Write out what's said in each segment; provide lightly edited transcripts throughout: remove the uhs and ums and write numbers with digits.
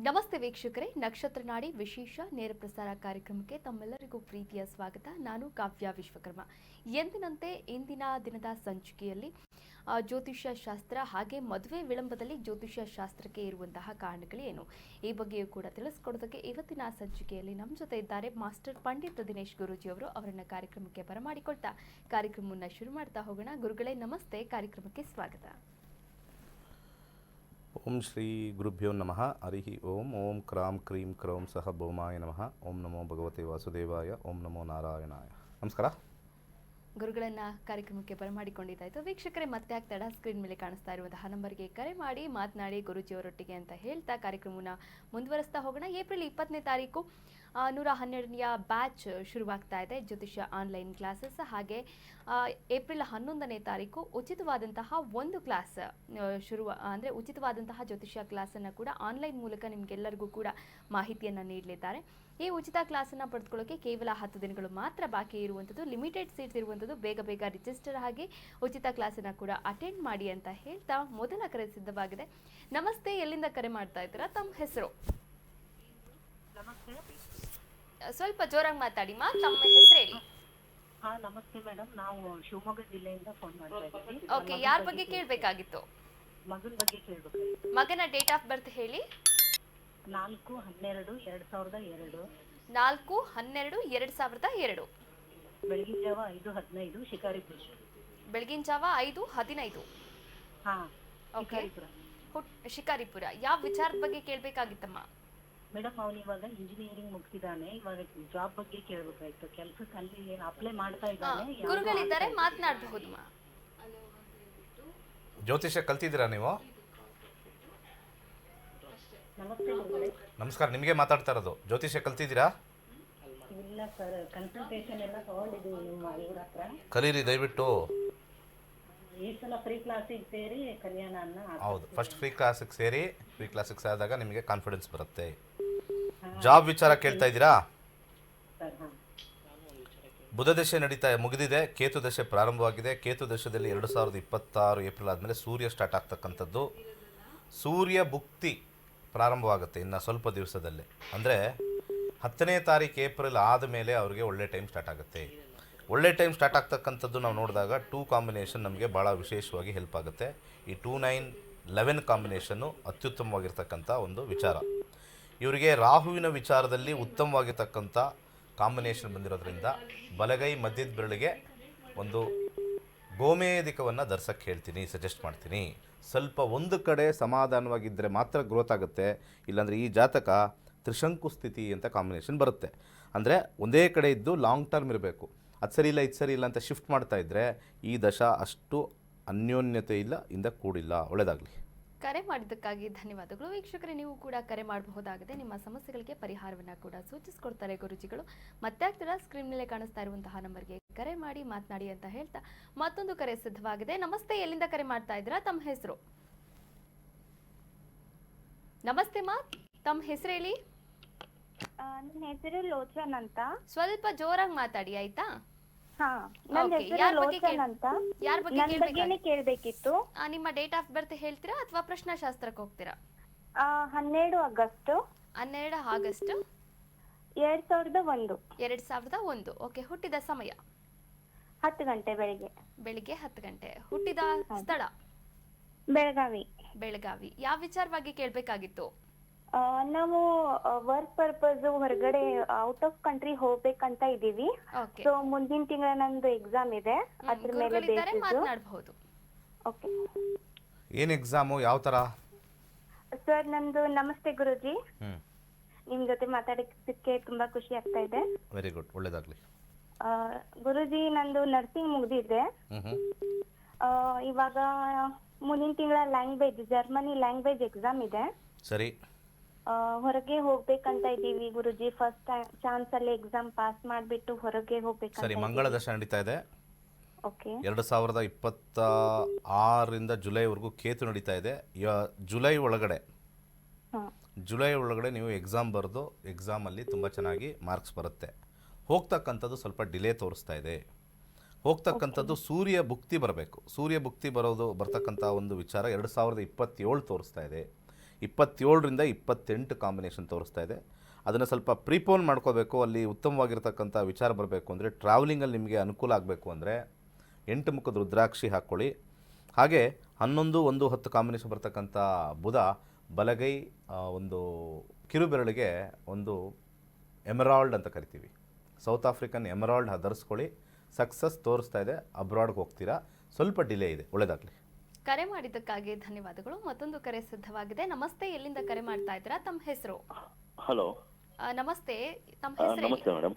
ನಮಸ್ತೆ ವೀಕ್ಷಕರೇ, ನಕ್ಷತ್ರ ನಾಡಿ ವಿಶೇಷ ನೇರ ಪ್ರಸಾರ ಕಾರ್ಯಕ್ರಮಕ್ಕೆ ತಮ್ಮೆಲ್ಲರಿಗೂ ಪ್ರೀತಿಯ ಸ್ವಾಗತ. ನಾನು ಕಾವ್ಯ ವಿಶ್ವಕರ್ಮ. ಎಂದಿನಂತೆ ಇಂದಿನ ದಿನದ ಸಂಚಿಕೆಯಲ್ಲಿ ಜ್ಯೋತಿಷ್ಯ ಶಾಸ್ತ್ರ ಹಾಗೆ ಮದುವೆ ವಿಳಂಬದಲ್ಲಿ ಜ್ಯೋತಿಷ್ಯ ಶಾಸ್ತ್ರಕ್ಕೆ ಇರುವಂತಹ ಕಾರಣಗಳೇನು ಈ ಬಗ್ಗೆಯೂ ಕೂಡ ತಿಳಿಸ್ಕೊಡೋದಕ್ಕೆ ಇವತ್ತಿನ ಸಂಚಿಕೆಯಲ್ಲಿ ನಮ್ಮ ಜೊತೆ ಇದ್ದಾರೆ ಮಾಸ್ಟರ್ ಪಂಡಿತ್ ದಿನೇಶ್ ಗುರೂಜಿ ಅವರು. ಅವರನ್ನ ಕಾರ್ಯಕ್ರಮಕ್ಕೆ ಬರಮಾಡಿಕೊಳ್ತಾ ಕಾರ್ಯಕ್ರಮವನ್ನು ಶುರು ಮಾಡ್ತಾ ಹೋಗೋಣ. ಗುರುಗಳೇ ನಮಸ್ತೆ, ಕಾರ್ಯಕ್ರಮಕ್ಕೆ ಸ್ವಾಗತ. ಓಂ ಶ್ರೀ ಗುರುಭ್ಯೋ ನಮಃ. ಹರಿ ಓಂ. ಓಂ ಕ್ರಾಂ ಕ್ರೀಂ ಕ್ರೌಂ ಸಹ ಭೌಮಾಯ ನಮಃ. ಓಂ ನಮೋ ಭಗವತೆ ವಾಸುದೇವಾಯ. ಓಂ ನಮೋ ನಾರಾಯಣಾಯ. ನಮಸ್ಕಾರ ಗುರುಗಳನ್ನ ಕಾರ್ಯಕ್ರಮಕ್ಕೆ ಬರಮಾಡಿಕೊಂಡಿದ್ದಾಯಿತು. ವೀಕ್ಷಕರೇ, ಮತ್ತೆ ಆಗ್ತಾಡ ಸ್ಕ್ರೀನ್ ಮೇಲೆ ಕಾಣಿಸ್ತಾ ಇರುವಂತಹ ನಂಬರ್ಗೆ ಕರೆ ಮಾಡಿ ಮಾತನಾಡಿ ಗುರುಜಿಯವರೊಟ್ಟಿಗೆ ಅಂತ ಹೇಳ್ತಾ ಕಾರ್ಯಕ್ರಮವನ್ನು ಮುಂದುವರಿಸ್ತಾ ಹೋಗೋಣ. ಏಪ್ರಿಲ್ 20ನೇ ತಾರೀಕು 112ನೆಯ ಬ್ಯಾಚ್ ಶುರುವಾಗ್ತಾ ಇದೆ, ಜ್ಯೋತಿಷ್ಯ ಆನ್ಲೈನ್ ಕ್ಲಾಸಸ್. ಹಾಗೆ ಏಪ್ರಿಲ್ 11ನೇ ತಾರೀಕು ಉಚಿತವಾದಂತಹ ಒಂದು ಕ್ಲಾಸ್ ಅಂದರೆ ಉಚಿತವಾದಂತಹ ಜ್ಯೋತಿಷ್ಯ ಕ್ಲಾಸನ್ನು ಕೂಡ ಆನ್ಲೈನ್ ಮೂಲಕ ನಿಮಗೆಲ್ಲರಿಗೂ ಕೂಡ ಮಾಹಿತಿಯನ್ನು ನೀಡಲಿದ್ದಾರೆ. ಈ ಉಚಿತ ಕ್ಲಾಸನ್ನು ಪಡೆದುಕೊಳ್ಳೋಕೆ ಕೇವಲ 10 ದಿನಗಳು ಮಾತ್ರ ಬಾಕಿ ಇರುವಂಥದ್ದು. ಲಿಮಿಟೆಡ್ ಸೀಟ್ಸ್ ಇರುವಂಥದ್ದು. ಬೇಗ ರಿಜಿಸ್ಟರ್ ಆಗಿ ಉಚಿತ ಕ್ಲಾಸನ್ನು ಕೂಡ ಅಟೆಂಡ್ ಮಾಡಿ ಅಂತ ಹೇಳ್ತಾ ಮೊದಲ ಕರೆ ಸಿದ್ಧವಾಗಿದೆ. ನಮಸ್ತೆ, ಎಲ್ಲಿಂದ ಕರೆ ಮಾಡ್ತಾ ಇದ್ದೀರಾ? ತಮ್ಮ ಹೆಸರು? ಸ್ವಲ್ಪ ಜೋರಾಗಿ ಮಾತಾಡಿ ಮಾ, ತಮ್ಮ ಹೆಸರು ಹೇಳಿ. ನಮಸ್ತೆ ಮೇಡಮ್, ನಾವು ಶಿವಮೊಗ್ಗ ಜಿಲ್ಲೆಯಿಂದ ಫೋನ್ ಮಾಡ್ತಾ ಇದ್ದೀವಿ. ಓಕೆ, ಯಾರ ಬಗ್ಗೆ ಕೇಳಬೇಕಾಗಿತ್ತು? ಮಗನ ಬಗ್ಗೆ ಕೇಳಬೇಕು. ಮಗನ ಡೇಟ್ ಆಫ್ ಬರ್ತ್ ಹೇಳಿ. 4/12/2002. 4/12/2002. ಬೆಳಗಿನ ಜಾವ 5:15 ಶಿಕಾರಿಪುರ. ಬೆಳಗಿನ ಜಾವ 5:15. ಓಕೆ, ಶಿಕಾರಿಪುರ. ಯಾವ ವಿಚಾರದ ಬಗ್ಗೆ ಕೇಳಬೇಕಾಗಿತ್ತಮ್ಮ? ಮೇಡಮ್, ಅವನು ಇವಾಗ ಇಂಜಿನಿಯರಿಂಗ್ ಮುಗಿಸಿದಾನೆ. ಇವಾಗ ಜಾಬ್ ಬಗ್ಗೆ ಕೇಳಬೇಕಾಯ್ತು. ಕೆಲಸಕ್ಕೆ ಅಲ್ಲಿ ಅಪ್ಲೈ ಮಾಡ್ತಾ ಇದ್ದಾನೆ. ಗುರುಗಳಿದ್ದಾರೆ, ಮಾತನಾಡಬಹುದು. ಜ್ಯೋತಿಷ್ಯ ಕಲ್ತಿದ್ದೀರಾ ನೀವು? ನಮಸ್ತೆ ಗುರುಗಳೇ. ನಮಸ್ಕಾರ, ನಿಮಗೆ ಮಾತಾಡ್ತಾ ಇರೋದು. ಜ್ಯೋತಿಷ್ಯ ಕಲ್ತಿದ್ದೀರಾ? ಇಲ್ಲ ಸರ್, ಕನ್ಸಲ್ಟೇಷನ್ ಎಲ್ಲ ತಗೊಂಡಿದ್ದೀವಿ ನಿಮ್ಮ ಇವ್ರ ಹತ್ರ. ಕಲೀರಿ ದಯವಿಟ್ಟು. ಈ ಸಲ ಫ್ರೀ ಕ್ಲಾಸಿಗೆ ಸೇರಿ ಕಲ್ಯಾಣ ಅನ್ನ. ಹೌದು, ಫಸ್ಟ್ ಫ್ರೀ ಕ್ಲಾಸಿಗೆ ಸೇರಿ. ಫ್ರೀ ಕ್ಲಾಸಿಗೆ ಸೇರಿದಾಗ ನಿಮಗೆ ಕಾನ್ಫಿಡೆನ್ಸ್ ಬರುತ್ತೆ. ಜಾಬ್ ವಿಚಾರ ಕೇಳ್ತಾ ಇದ್ದೀರಾ? ಬುಧ ದಶೆ ಮುಗಿದಿದೆ, ಕೇತು ದಶೆ ಪ್ರಾರಂಭವಾಗಿದೆ. ಕೇತು ದಶೆಯಲ್ಲಿ 2026 ಏಪ್ರಿಲ್ ಆದಮೇಲೆ ಸೂರ್ಯ ಸ್ಟಾರ್ಟ್ ಆಗ್ತಕ್ಕಂಥದ್ದು. ಸೂರ್ಯ ಭುಕ್ತಿ ಪ್ರಾರಂಭವಾಗುತ್ತೆ ಇನ್ನು ಸ್ವಲ್ಪ ದಿವಸದಲ್ಲಿ. ಅಂದರೆ 10ನೇ ತಾರೀಕು ಏಪ್ರಿಲ್ ಆದಮೇಲೆ ಅವ್ರಿಗೆ ಒಳ್ಳೆ ಟೈಮ್ ಸ್ಟಾರ್ಟ್ ಆಗುತ್ತೆ. ಒಳ್ಳೆ ಟೈಮ್ ಸ್ಟಾರ್ಟ್ ಆಗ್ತಕ್ಕಂಥದ್ದು ನಾವು ನೋಡಿದಾಗ 2 ಕಾಂಬಿನೇಷನ್ ನಮಗೆ ಭಾಳ ವಿಶೇಷವಾಗಿ ಹೆಲ್ಪ್ ಆಗುತ್ತೆ. ಈ 2-9-11 ಕಾಂಬಿನೇಷನ್ನು ಅತ್ಯುತ್ತಮವಾಗಿರ್ತಕ್ಕಂಥ ಒಂದು ವಿಚಾರ. ಇವರಿಗೆ ರಾಹುವಿನ ವಿಚಾರದಲ್ಲಿ ಉತ್ತಮವಾಗಿರ್ತಕ್ಕಂಥ ಕಾಂಬಿನೇಷನ್ ಬಂದಿರೋದ್ರಿಂದ ಬಲಗೈ ಮಧ್ಯದ ಬೆರಳಿಗೆ ಒಂದು ಗೋಮೇಧಿಕವನ್ನು ಧರಿಸೋಕ್ಕೆ ಹೇಳ್ತೀನಿ, ಸಜೆಸ್ಟ್ ಮಾಡ್ತೀನಿ. ಸ್ವಲ್ಪ ಒಂದು ಕಡೆ ಸಮಾಧಾನವಾಗಿದ್ದರೆ ಮಾತ್ರ ಗ್ರೋತ್ ಆಗುತ್ತೆ. ಇಲ್ಲಾಂದರೆ ಈ ಜಾತಕ ತ್ರಿಶಂಕು ಸ್ಥಿತಿ ಅಂತ ಕಾಂಬಿನೇಷನ್ ಬರುತ್ತೆ. ಅಂದರೆ ಒಂದೇ ಕಡೆ ಇದ್ದು ಲಾಂಗ್ ಟರ್ಮ್ ಇರಬೇಕು. ಅದು ಸರಿ ಇಲ್ಲ, ಇದು ಸರಿ ಇಲ್ಲ ಅಂತ ಶಿಫ್ಟ್ ಮಾಡ್ತಾ ಇದ್ದರೆ ಈ ದಶ ಅಷ್ಟು ಅನ್ಯೋನ್ಯತೆ ಇಲ್ಲ ಇಂದ ಕೂಡಿಲ್ಲ. ಒಳ್ಳೆಯದಾಗಲಿ. ಕರೆ ಮಾಡಿದ್ದಕ್ಕಾಗಿ ಧನ್ಯವಾದಗಳು. ವೀಕ್ಷಕರೇ, ನೀವು ಕೂಡ ಕರೆ ಮಾಡಬಹುದಾಗಿದೆ. ನಿಮ್ಮ ಸಮಸ್ಯೆಗಳಿಗೆ ಪರಿಹಾರವನ್ನು ಕೂಡ ಸೂಚಿಸಿಕೊಡ್ತಾರೆ ಗುರುಜಿಗಳು. ಮತ್ತೆ ಆಗ್ತೀರಾ ಸ್ಕ್ರೀನ್ ಮೇಲೆ ಕಾಣಿಸ್ತಾ ಇರುವಂತಹ ನಂಬರ್ಗೆ ಕರೆ ಮಾಡಿ ಮಾತನಾಡಿ ಅಂತ ಹೇಳ್ತಾ ಮತ್ತೊಂದು ಕರೆ ಸಿದ್ಧವಾಗಿದೆ. ನಮಸ್ತೆ, ಎಲ್ಲಿಂದ ಕರೆ ಮಾಡ್ತಾ ಇದ್ದೀರಾ? ತಮ್ಮ ಹೆಸರು? ನಮಸ್ತೆ ಮಾ, ತಮ್ಮ ಹೆಸರು ಹೇಳಿ. ನನ್ನ ಹೆಸರು ಲೋಚನ್ ಅಂತ. ಸ್ವಲ್ಪ ಜೋರಾಗಿ ಮಾತಾಡಿ ಆಯ್ತಾ? ನನ್ನ ಹೆಸರು ಲೋಚನ್ ಅಂತ. ಯಾರ ಬಗ್ಗೆ ಕೇಳಬೇಕಿತ್ತು? ನಿಮ್ಮ ಡೇಟ್ ಆಫ್ ಬರ್ತ್ ಹೇಳ್ತೀರಾ ಅಥವಾ ಪ್ರಶ್ನಾಶಾಸ್ತ್ರಕ್ಕೆ ಹೋಗ್ತೀರಾ? 12 ಆಗಸ್ಟ್. 12 ಆಗಸ್ಟ್ 2001. 2001. ಓಕೆ, ಹುಟ್ಟಿದ ಸಮಯ? 10 ಗಂಟೆ ಬೆಳಿಗ್ಗೆ. ಬೆಳಿಗ್ಗೆ 10 ಗಂಟೆ. ಹುಟ್ಟಿದ ಸ್ಥಳ? ಬೆಳಗಾವಿ. ಯಾವ ವಿಚಾರವಾಗಿ ಕೇಳಬೇಕಾಗಿತ್ತು? ನಾವು ವರ್ಕ್ ಪರ್ಪಸ್ ಹೊರಗಡೆ ಔಟ್ ಆಫ್ ಕಂಟ್ರಿ ಹೋಗ್ಬೇಕಂತ ಇದೀವಿ. ಸೊ ಮುಂದಿನ ತಿಂಗಳ ನಂದು ಎಕ್ಸಾಮ್ ಇದೆ, ಅದ್ರ ಮೇಲೆ ಮಾತನಾಡಬಹುದು. ಓಕೆ, ಏನು ಎಕ್ಸಾಮು, ಯಾವ ಥರ? ಸರ್, ನಂದು ನಮಸ್ತೆ ಗುರುಜಿ. ನಿಮ್ ಜೊತೆ ಮಾತಾಡೋದಕ್ಕೆ ತುಂಬಾ ಖುಷಿ ಆಗ್ತಾ ಇದೆ. ವೆರಿ ಗುಡ್, ಒಳ್ಳೇದಾಗ್ಲಿ. ಗುರುಜಿ, ನಂದು ನರ್ಸಿಂಗ್ ಮುಗ್ದಿದೆ. ಇವಾಗ ಮುಂದಿನ ತಿಂಗಳ ಜರ್ಮನಿ ಲ್ಯಾಂಗ್ವೇಜ್ ಎಕ್ಸಾಮ್ ಇದೆ. ಸರಿ. ಹೊರಗೆ ಹೋಗ್ಬೇಕಂತ ಇದೀವಿ ಗುರುಜಿ. ಫಸ್ಟ್ ಚಾನ್ಸ್ ಅಲ್ಲಿ ಎಕ್ಸಾಮ್ ಪಾಸ್ ಮಾಡ್ಬಿಟ್ಟು ಹೊರಗೆ ಹೋಗ್ಬೇಕಂತ. ಸರಿ, ಮಂಗಳ ದಶ ನಡೀತಾ ಇದೆ. ಓಕೆ. 2026 ಜುಲೈವರೆಗೂ ಕೇತು ನಡೀತಾ ಇದೆ. ಜುಲೈ ಒಳಗಡೆ ನೀವು ಎಕ್ಸಾಮ್ ಬರೆದು ಎಕ್ಸಾಮಲ್ಲಿ ತುಂಬ ಚೆನ್ನಾಗಿ ಮಾರ್ಕ್ಸ್ ಬರುತ್ತೆ. ಹೋಗ್ತಕ್ಕಂಥದ್ದು ಸ್ವಲ್ಪ ಡಿಲೇ ತೋರಿಸ್ತಾ ಇದೆ. ಹೋಗ್ತಕ್ಕಂಥದ್ದು ಸೂರ್ಯ ಭುಕ್ತಿ ಬರಬೇಕು. ಸೂರ್ಯ ಭುಕ್ತಿ ಬರ್ತಕ್ಕಂಥ ಒಂದು ವಿಚಾರ 2027 ತೋರಿಸ್ತಾ ಇದೆ. 27ರಿಂದ 28 ಕಾಂಬಿನೇಷನ್ ತೋರಿಸ್ತಾ ಇದೆ. ಅದನ್ನು ಸ್ವಲ್ಪ ಪ್ರೀಪೋನ್ ಮಾಡ್ಕೋಬೇಕು. ಅಲ್ಲಿ ಉತ್ತಮವಾಗಿರ್ತಕ್ಕಂಥ ವಿಚಾರ ಬರಬೇಕು ಅಂದರೆ ಟ್ರಾವೆಲಿಂಗಲ್ಲಿ ನಿಮಗೆ ಅನುಕೂಲ ಆಗಬೇಕು ಅಂದರೆ 8 ಮುಖದ ರುದ್ರಾಕ್ಷಿ ಹಾಕ್ಕೊಳ್ಳಿ. ಹಾಗೆ 11, 1, 10 ಕಾಂಬಿನೇಷನ್ ಬರ್ತಕ್ಕಂಥ ಬುಧ ಬಲಗೈ ಒಂದು ಕಿರುಬೆರಳಿಗೆ ಒಂದು ಎಮರಾಲ್ಡ್ ಅಂತ ಕರಿತೀವಿ, ಸೌತ್ ಆಫ್ರಿಕನ್ ಎಮರಾಲ್ಡ್ ಧರಿಸ್ಕೊಳ್ಳಿ. ಸಕ್ಸಸ್ ತೋರಿಸ್ತಾ ಇದೆ. ಅಬ್ರಾಡ್ಗೆ ಹೋಗ್ತೀರಾ, ಸ್ವಲ್ಪ ಡಿಲೇ ಇದೆ. ಒಳ್ಳೆಯದಾಗಲಿ. ಕರೆ ಮಾಡಿದ್ದಕ್ಕಾಗಿ ಧನ್ಯವಾದಗಳು. ಮತ್ತೊಂದು ಕರೆ ಸಿದ್ಧವಾಗಿದೆ. ನಮಸ್ತೆ, ಎಲ್ಲಿಂದ ಕರೆ ಮಾಡ್ತಾ ಇದ್ದೀರಾ? ತಮ್ಮ ಹೆಸರು? ಹಲೋ, ನಮಸ್ತೆ, ತಮ್ಮ ಹೆಸರು? ನಮಸ್ತೆ ಮೇಡಮ್.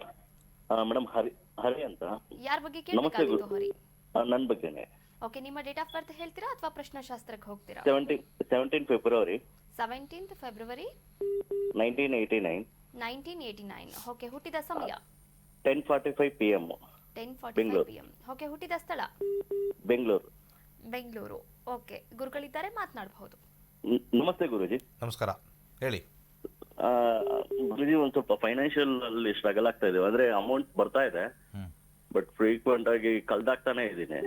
ಮೇಡಮ್ ಹರಿ ಅಂತ. ಯಾರ ಬಗ್ಗೆ ಕೇಳಬೇಕಾಗಿತ್ತು ಹರಿ? ನನ್ನ ಬಗ್ಗೆನೇ. ಓಕೆ, ನಿಮ್ಮ ಡೇಟ್ ಆಫ್ ಬರ್ತ್ ಹೇಳ್ತೀರಾ ಅಥವಾ ಪ್ರಶ್ನಾಶಾಸ್ತ್ರಕ್ಕೆ ಹೋಗ್ತೀರಾ? 17 ಫೆಬ್ರವರಿ 17th ಫೆಬ್ರವರಿ 1989. 1989. ಓಕೆ, ಹುಟ್ಟಿದ ಸಮಯ? 10:45 PM. 10:45 PM. ಓಕೆ, ಹುಟ್ಟಿದ ಸ್ಥಳ? ಬೆಂಗಳೂರು. ಬೆಂಗಳೂರು. ಓಕೆ, ಗುರುಗಳಿದ್ದಾರೆ, ಮಾತನಾಡಬಹುದು. ನಮಸ್ತೆ ಗುರುಜಿ. ನಮಸ್ಕಾರ, ಹೇಳಿ. ಗುರುಜಿ, ಒಂದು ಸ್ವಲ್ಪ ಫೈನಾನ್ಷಿಯಲ್ ಅಲ್ಲಿ ಸ್ಟ್ರಗಲ್ ಆಗ್ತಾ ಇದೆ. ಅಂದ್ರೆ ಅಮೌಂಟ್ ಬರ್ತಾ ಇದೆ, ಬಟ್ ಫ್ರೀಕ್ವೆಂಟ್ ಆಗಿ ಕಳ್ದಾಗ್ತಾನೆ ಇದ್ದೀನಿ.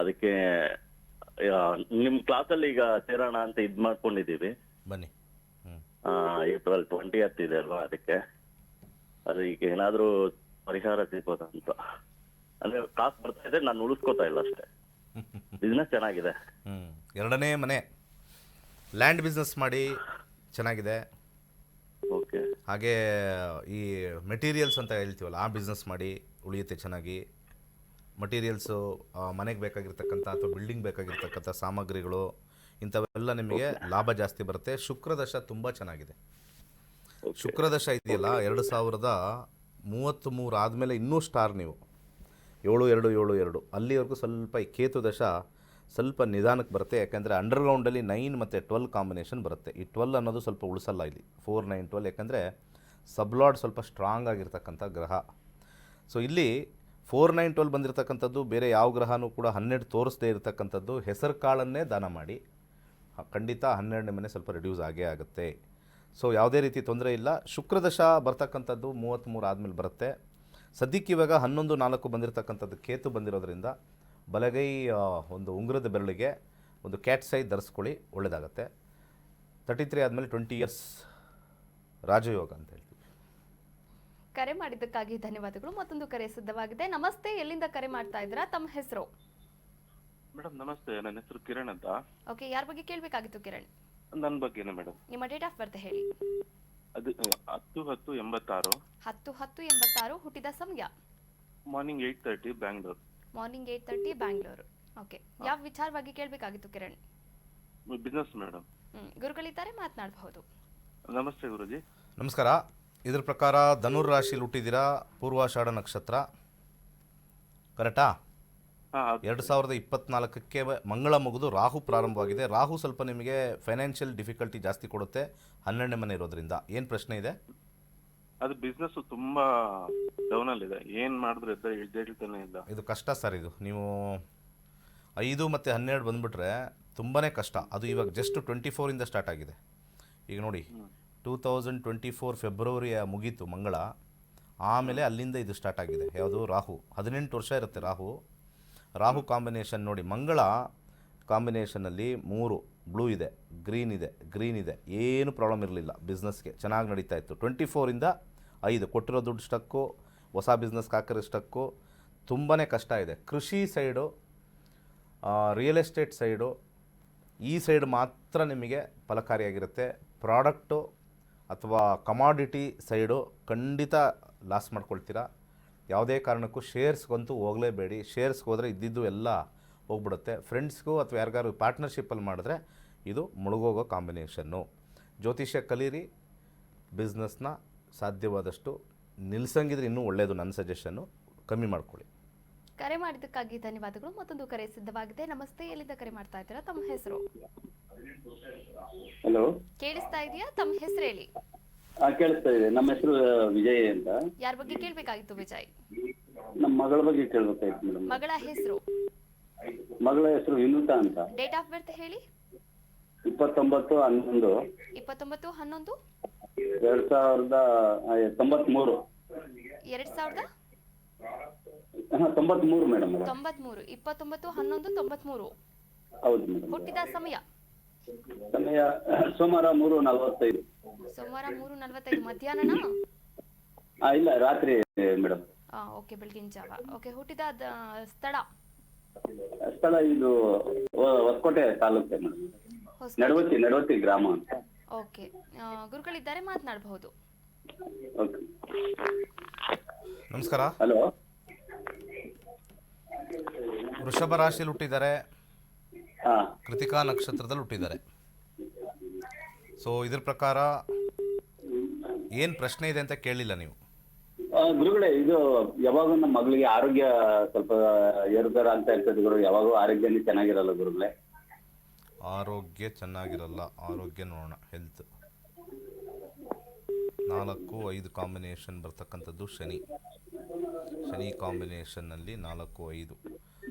ಅದಕ್ಕೆ ನಿಮ್ ಕ್ಲಾಸ್ ಅಲ್ಲಿ ಈಗ ಸೇರೋಣ ಅಂತ ಇದ್ ಮಾಡ್ಕೊಂಡಿದೀವಿ. ಬನ್ನಿ. April 20th ಇದೆ ಅಲ್ವಾ, ಅದಕ್ಕೆ ಅದು ಈಗ ಏನಾದ್ರೂ ಪರಿಹಾರ ಸಿಗ್ಬೋದಾ ಅಂತ. ಅಂದ್ರೆ ಕ್ಲಾಸ್ ಬರ್ತಾ ಇದೆ, ನಾನು ಉಳಿಸ್ಕೋತಾ ಇಲ್ಲ ಅಷ್ಟೇ. ಬಿಸ್ನೆಸ್ ಚೆನ್ನಾಗಿದೆ. ಎರಡನೇ ಮನೆ ಲ್ಯಾಂಡ್ ಬಿಸ್ನೆಸ್ ಮಾಡಿ ಚೆನ್ನಾಗಿದೆ. ಓಕೆ. ಹಾಗೆ ಈ ಮೆಟೀರಿಯಲ್ಸ್ ಅಂತ ಹೇಳ್ತೀವಲ್ಲ, ಆ ಬಿಸ್ನೆಸ್ ಮಾಡಿ ಉಳಿಯುತ್ತೆ ಚೆನ್ನಾಗಿ. ಮಟೀರಿಯಲ್ಸು, ಮನೆಗೆ ಬೇಕಾಗಿರ್ತಕ್ಕಂಥ ಅಥವಾ ಬಿಲ್ಡಿಂಗ್ ಬೇಕಾಗಿರ್ತಕ್ಕಂಥ ಸಾಮಗ್ರಿಗಳು, ಇಂಥವೆಲ್ಲ ನಿಮಗೆ ಲಾಭ ಜಾಸ್ತಿ ಬರುತ್ತೆ. ಶುಕ್ರದಶ ತುಂಬ ಚೆನ್ನಾಗಿದೆ. ಶುಕ್ರದಶ ಇದೆಯಲ್ಲ, 2033 ಆದಮೇಲೆ ಇನ್ನೂ ಸ್ಟಾರ್ ನೀವು. 7272 ಅಲ್ಲಿವರೆಗೂ ಸ್ವಲ್ಪ ಈ ಕೇತು ದಶ ಸ್ವಲ್ಪ ನಿಧಾನಕ್ಕೆ ಬರುತ್ತೆ. ಯಾಕೆಂದರೆ ಅಂಡರ್ಗ್ರೌಂಡಲ್ಲಿ 9 ಮತ್ತು 12 ಕಾಂಬಿನೇಷನ್ ಬರುತ್ತೆ. ಈ 12 ಅನ್ನೋದು ಸ್ವಲ್ಪ ಉಳಿಸಲ್ಲ ಇಲ್ಲಿ, 4, 9, 12. ಯಾಕೆಂದರೆ ಸಬ್ಲಾಡ್ ಸ್ವಲ್ಪ ಸ್ಟ್ರಾಂಗ್ ಆಗಿರ್ತಕ್ಕಂಥ ಗ್ರಹ. ಸೊ ಇಲ್ಲಿ 4, 9, 12 ಬಂದಿರತಕ್ಕಂಥದ್ದು ಬೇರೆ ಯಾವ ಗ್ರಹನೂ ಕೂಡ 12 ತೋರಿಸದೇ ಇರತಕ್ಕಂಥದ್ದು. ಹೆಸರು ಕಾಳನ್ನೇ ದಾನ ಮಾಡಿ, ಖಂಡಿತ 12ನೇ ಮನೆ ಸ್ವಲ್ಪ ರಿಡ್ಯೂಸ್ ಆಗೇ ಆಗುತ್ತೆ. ಸೊ ಯಾವುದೇ ರೀತಿ ತೊಂದರೆ ಇಲ್ಲ. ಶುಕ್ರದಶ ಬರ್ತಕ್ಕಂಥದ್ದು 33 ಆದಮೇಲೆ ಬರುತ್ತೆ. ಸದ್ಯಕ್ಕೆ ಇವಾಗ 11-4 ಬಂದಿರತಕ್ಕಂಥದ್ದು ಕೇತು ಬಂದಿರೋದ್ರಿಂದ ಬಲಗೈ ಒಂದು ಉಂಗುರದ ಬೆರಳಿಗೆ ಒಂದು ಕ್ಯಾಟ್ ಸೈ ಧರಿಸ್ಕೊಳ್ಳಿ, ಒಳ್ಳೆಯದಾಗತ್ತೆ. 33 ಆದಮೇಲೆ 20 years ರಾಜಯೋಗ ಅಂತ ಹೇಳ್ತೀವಿ. ಕರೆ ಮಾಡಿದ್ದಕ್ಕಾಗಿ ಧನ್ಯವಾದಗಳು. ಮತ್ತೊಂದು ಕರೆ ಸಿದ್ಧವಾಗಿದೆ. ನಮಸ್ತೆ, ಎಲ್ಲಿಂದ ಕರೆ ಮಾಡ್ತಾ ಇದ್ದೀರಾ? ತಮ್ಮ ಹೆಸರು? ಮೇಡಮ್ ನಮಸ್ತೆ, ನನ್ನ ಹೆಸರು ಕಿರಣ್ ಅಂತ. ಓಕೆ, ಯಾರ ಬಗ್ಗೆ ಕೇಳಬೇಕಾಗಿತ್ತು ಕಿರಣ್? ನನ್ನ ಬಗ್ಗೆನೇ ಮೇಡಮ್. ನಿಮ್ಮ ಡೇಟ್ ಆಫ್ ಬರ್ತ್ ಹೇಳಿ. ಅದು 10/10/86. 10/10/86. ಹುಟ್ಟಿದ ಸಮಯ? Morning 8:30 Bangalore. Morning 8:30 Bangalore. Okay, ಯಾವ ವಿಚಾರವಾಗಿ ಕೇಳಬೇಕಾಗಿತ್ತು ಕಿರಣ್? Business madam. ಗುರುಗಳಿದ್ದಾರೆ, ಮಾತನಾಡಬಹುದು. ನಮಸ್ತೆ ಗುರುಜಿ. ನಮಸ್ಕಾರ. ಇದ್ರ ಪ್ರಕಾರ ಧನುರ್ ರಾಶಿಲಿ ಹುಟ್ಟಿದ್ದೀರಾ, ಪೂರ್ವಾಷಾಢ ನಕ್ಷತ್ರ, ಕರೆಕ್ಟಾ? 2024ಕ್ಕೆ ಮಂಗಳ ಮುಗಿದು ರಾಹು ಪ್ರಾರಂಭವಾಗಿದೆ. ರಾಹು ಸ್ವಲ್ಪ ನಿಮಗೆ ಫೈನಾನ್ಷಿಯಲ್ ಡಿಫಿಕಲ್ಟಿ ಜಾಸ್ತಿ ಕೊಡುತ್ತೆ, 12ನೇ ಮನೆ ಇರೋದ್ರಿಂದ. ಏನು ಪ್ರಶ್ನೆ ಇದೆ? ಅದು ಬಿಸ್ನೆಸ್ ತುಂಬಾ ಡೌನ್ ಅಲ್ಲಿ ಇದೆ, ಏನ್ ಮಾಡಿದ್ರೆ ಎದ್ದೇಳ್ತಾನೆ ಇಲ್ಲ. ಇದು ಕಷ್ಟ ಸರ್. ಇದು ನೀವು 5 ಮತ್ತು 12 ಬಂದುಬಿಟ್ರೆ ತುಂಬಾ ಕಷ್ಟ. ಅದು ಇವಾಗ ಜಸ್ಟ್ 24ಇಂದ ಸ್ಟಾರ್ಟ್ ಆಗಿದೆ. ಈಗ ನೋಡಿ, 2024 ಫೆಬ್ರವರಿಯ ಮುಗೀತು ಮಂಗಳ, ಆಮೇಲೆ ಅಲ್ಲಿಂದ ಇದು ಸ್ಟಾರ್ಟ್ ಆಗಿದೆ. ಯಾವುದು? ರಾಹು. 18 ವರ್ಷ ಇರುತ್ತೆ ರಾಹು ಕಾಂಬಿನೇಷನ್. ನೋಡಿ, ಮಂಗಳ ಕಾಂಬಿನೇಷನಲ್ಲಿ 3 ಬ್ಲೂ ಇದೆ, ಗ್ರೀನ್ ಇದೆ. ಏನು ಪ್ರಾಬ್ಲಮ್ ಇರಲಿಲ್ಲ, ಬಿಸ್ನೆಸ್ಗೆ ಚೆನ್ನಾಗಿ ನಡೀತಾ ಇತ್ತು. 24ಇಂದ 5 ಕೊಟ್ಟಿರೋ ದುಡ್ಡು ಸ್ಟಕ್ಕು, ಹೊಸ ಬಿಸ್ನೆಸ್ಗೆ ಹಾಕಿರೋ ಸ್ಟಕ್ಕು, ತುಂಬಾ ಕಷ್ಟ ಇದೆ. ಕೃಷಿ ಸೈಡು, ರಿಯಲ್ ಎಸ್ಟೇಟ್ ಸೈಡು, ಈ ಸೈಡ್ ಮಾತ್ರ ನಿಮಗೆ ಫಲಕಾರಿಯಾಗಿರುತ್ತೆ. ಪ್ರಾಡಕ್ಟು ಅಥವಾ ಕಮಾಡಿಟಿ ಸೈಡು ಖಂಡಿತ ಲಾಸ್ ಮಾಡ್ಕೊಳ್ತೀರಾ. ಯಾವುದೇ ಕಾರಣಕ್ಕೂ ಶೇರ್ಸ್ಗಂತೂ ಹೋಗಲೇಬೇಡಿ. ಶೇರ್ಸ್ಗೆ ಹೋದರೆ ಇದ್ದಿದ್ದು ಎಲ್ಲ ಹೋಗ್ಬಿಡುತ್ತೆ. ಫ್ರೆಂಡ್ಸ್ಗೂ ಅಥವಾ ಯಾರಿಗಾರು ಪಾರ್ಟ್ನರ್ಶಿಪ್ಪಲ್ಲಿ ಮಾಡಿದ್ರೆ ಇದು ಮುಳುಗೋಗೋ ಕಾಂಬಿನೇಷನ್ನು. ಜ್ಯೋತಿಷ್ಯ ಕಲೀರಿ, ಬಿಸ್ನೆಸ್ನ ಸಾಧ್ಯವಾದಷ್ಟು ನಿಲ್ಸಂಗಿದ್ರೆ ಇನ್ನೂ ಒಳ್ಳೆಯದು. ನನ್ನ ಸಜೆಷನ್ನು ಕಮ್ಮಿ ಮಾಡ್ಕೊಳ್ಳಿ. ಕರೆ ಮಾಡಿದ್ದಕ್ಕಾಗಿ ಧನ್ಯವಾದಗಳು. ಮತ್ತೊಂದು ಕರೆ ಸಿದ್ಧವಾಗಿದೆ. ನಮಸ್ತೆ, ಎಲ್ಲಿಂದ ಕರೆ ಮಾಡ್ತಾ ಇದ್ದೀರಾ? ತಮ್ಮ ಹೆಸರು? ಹಲೋ, ಕೇಳಿಸ್ತಾ ಇದೆಯಾ? ತಮ್ಮ ಹೆಸರು ಹೇಳಿ. ಕೇಳಿಸ್ತಾ ಇದೆ. ನಮ್ಮ ಹೆಸರು ವಿಜಯ್ ಅಂತ. ಯಾರ ಬಗ್ಗೆ ಕೇಳಬೇಕಾಗಿತ್ತು ವಿಜಯ್? ನಮ್ಮ ಮಗಳ ಬಗ್ಗೆ ಕೇಳ್ಬೇಕಾಯ್ತು ಮೇಡಮ್. ಮಗಳ ಹೆಸರು? ಮಗಳ ಹೆಸರು ವಿನುತಾ ಅಂತ. ಡೇಟ್ ಆಫ್ ಬರ್ತ್ ಹೇಳಿ. 29/11. 29/11. 2093. 93 ಮೇಡಮ್. 93. 29/11/93. ಹೌದು ಮೇಡಮ್. ಹುಟ್ಟಿದ ಸಮಯ? ಸಮಯ ಸೋಮವಾರ 3:45. ಸೋಮವಾರ 3:45 ಮಧ್ಯಾಹ್ನನಾ? ಇಲ್ಲ, ರಾತ್ರಿ ಮೇಡಮ್. ಓಕೆ, ಬೆಳಗಿನ ಜಾವ. ಓಕೆ, ಹುಟ್ಟಿದ ಸ್ಥಳ? ಸ್ಥಳ ಇದು ಹೊಸಕೋಟೆ ತಾಲೂಕು ಮೇಡಮ್. ನಡವತ್ತಿ ಗ್ರಾಮ ಅಂತ. ಓಕೆ, ಗುರುಗಳಿದ್ದಾರೆ, ಮಾತನಾಡಬಹುದು. ಓಕೆ. ನಮಸ್ಕಾರ. ಹಲೋ. ವೃಷಭ ರಾಶಿಯಲ್ಲಿ ಹುಟ್ಟಿದ್ದಾರೆ, ಹಾ. ಕೃತಿಕಾ ನಕ್ಷತ್ರದಲ್ಲಿ ಹುಟ್ಟಿದ್ದಾರೆ. ಸೊ ಇದ್ರ ಪ್ರಕಾರ ಏನು ಪ್ರಶ್ನೆ ಇದೆ ಅಂತ ಕೇಳಿಲ್ಲ ನೀವು. ಗುರುಗಳೇ, ಇದು ಯಾವಾಗ ನಮ್ಮ ಮಗಳಿಗೆ ಆರೋಗ್ಯ ಸ್ವಲ್ಪ ಏರುಪೇರು ಅಂತ ಇರ್ತದೆ ಗುರು. ಯಾವಾಗೂ ಆರೋಗ್ಯನೇ ಚೆನ್ನಾಗಿರಲ್ಲ ಗುರುಗಳೇ. ಆರೋಗ್ಯ ಚೆನ್ನಾಗಿರಲ್ಲ. ಆರೋಗ್ಯ ನೋಡೋಣ. ಹೆಲ್ತ್ 4-5 ಕಾಂಬಿನೇಷನ್ ಬರ್ತಕ್ಕಂಥದ್ದು ಶನಿ ಕಾಂಬಿನೇಷನ್ನಲ್ಲಿ 4-5.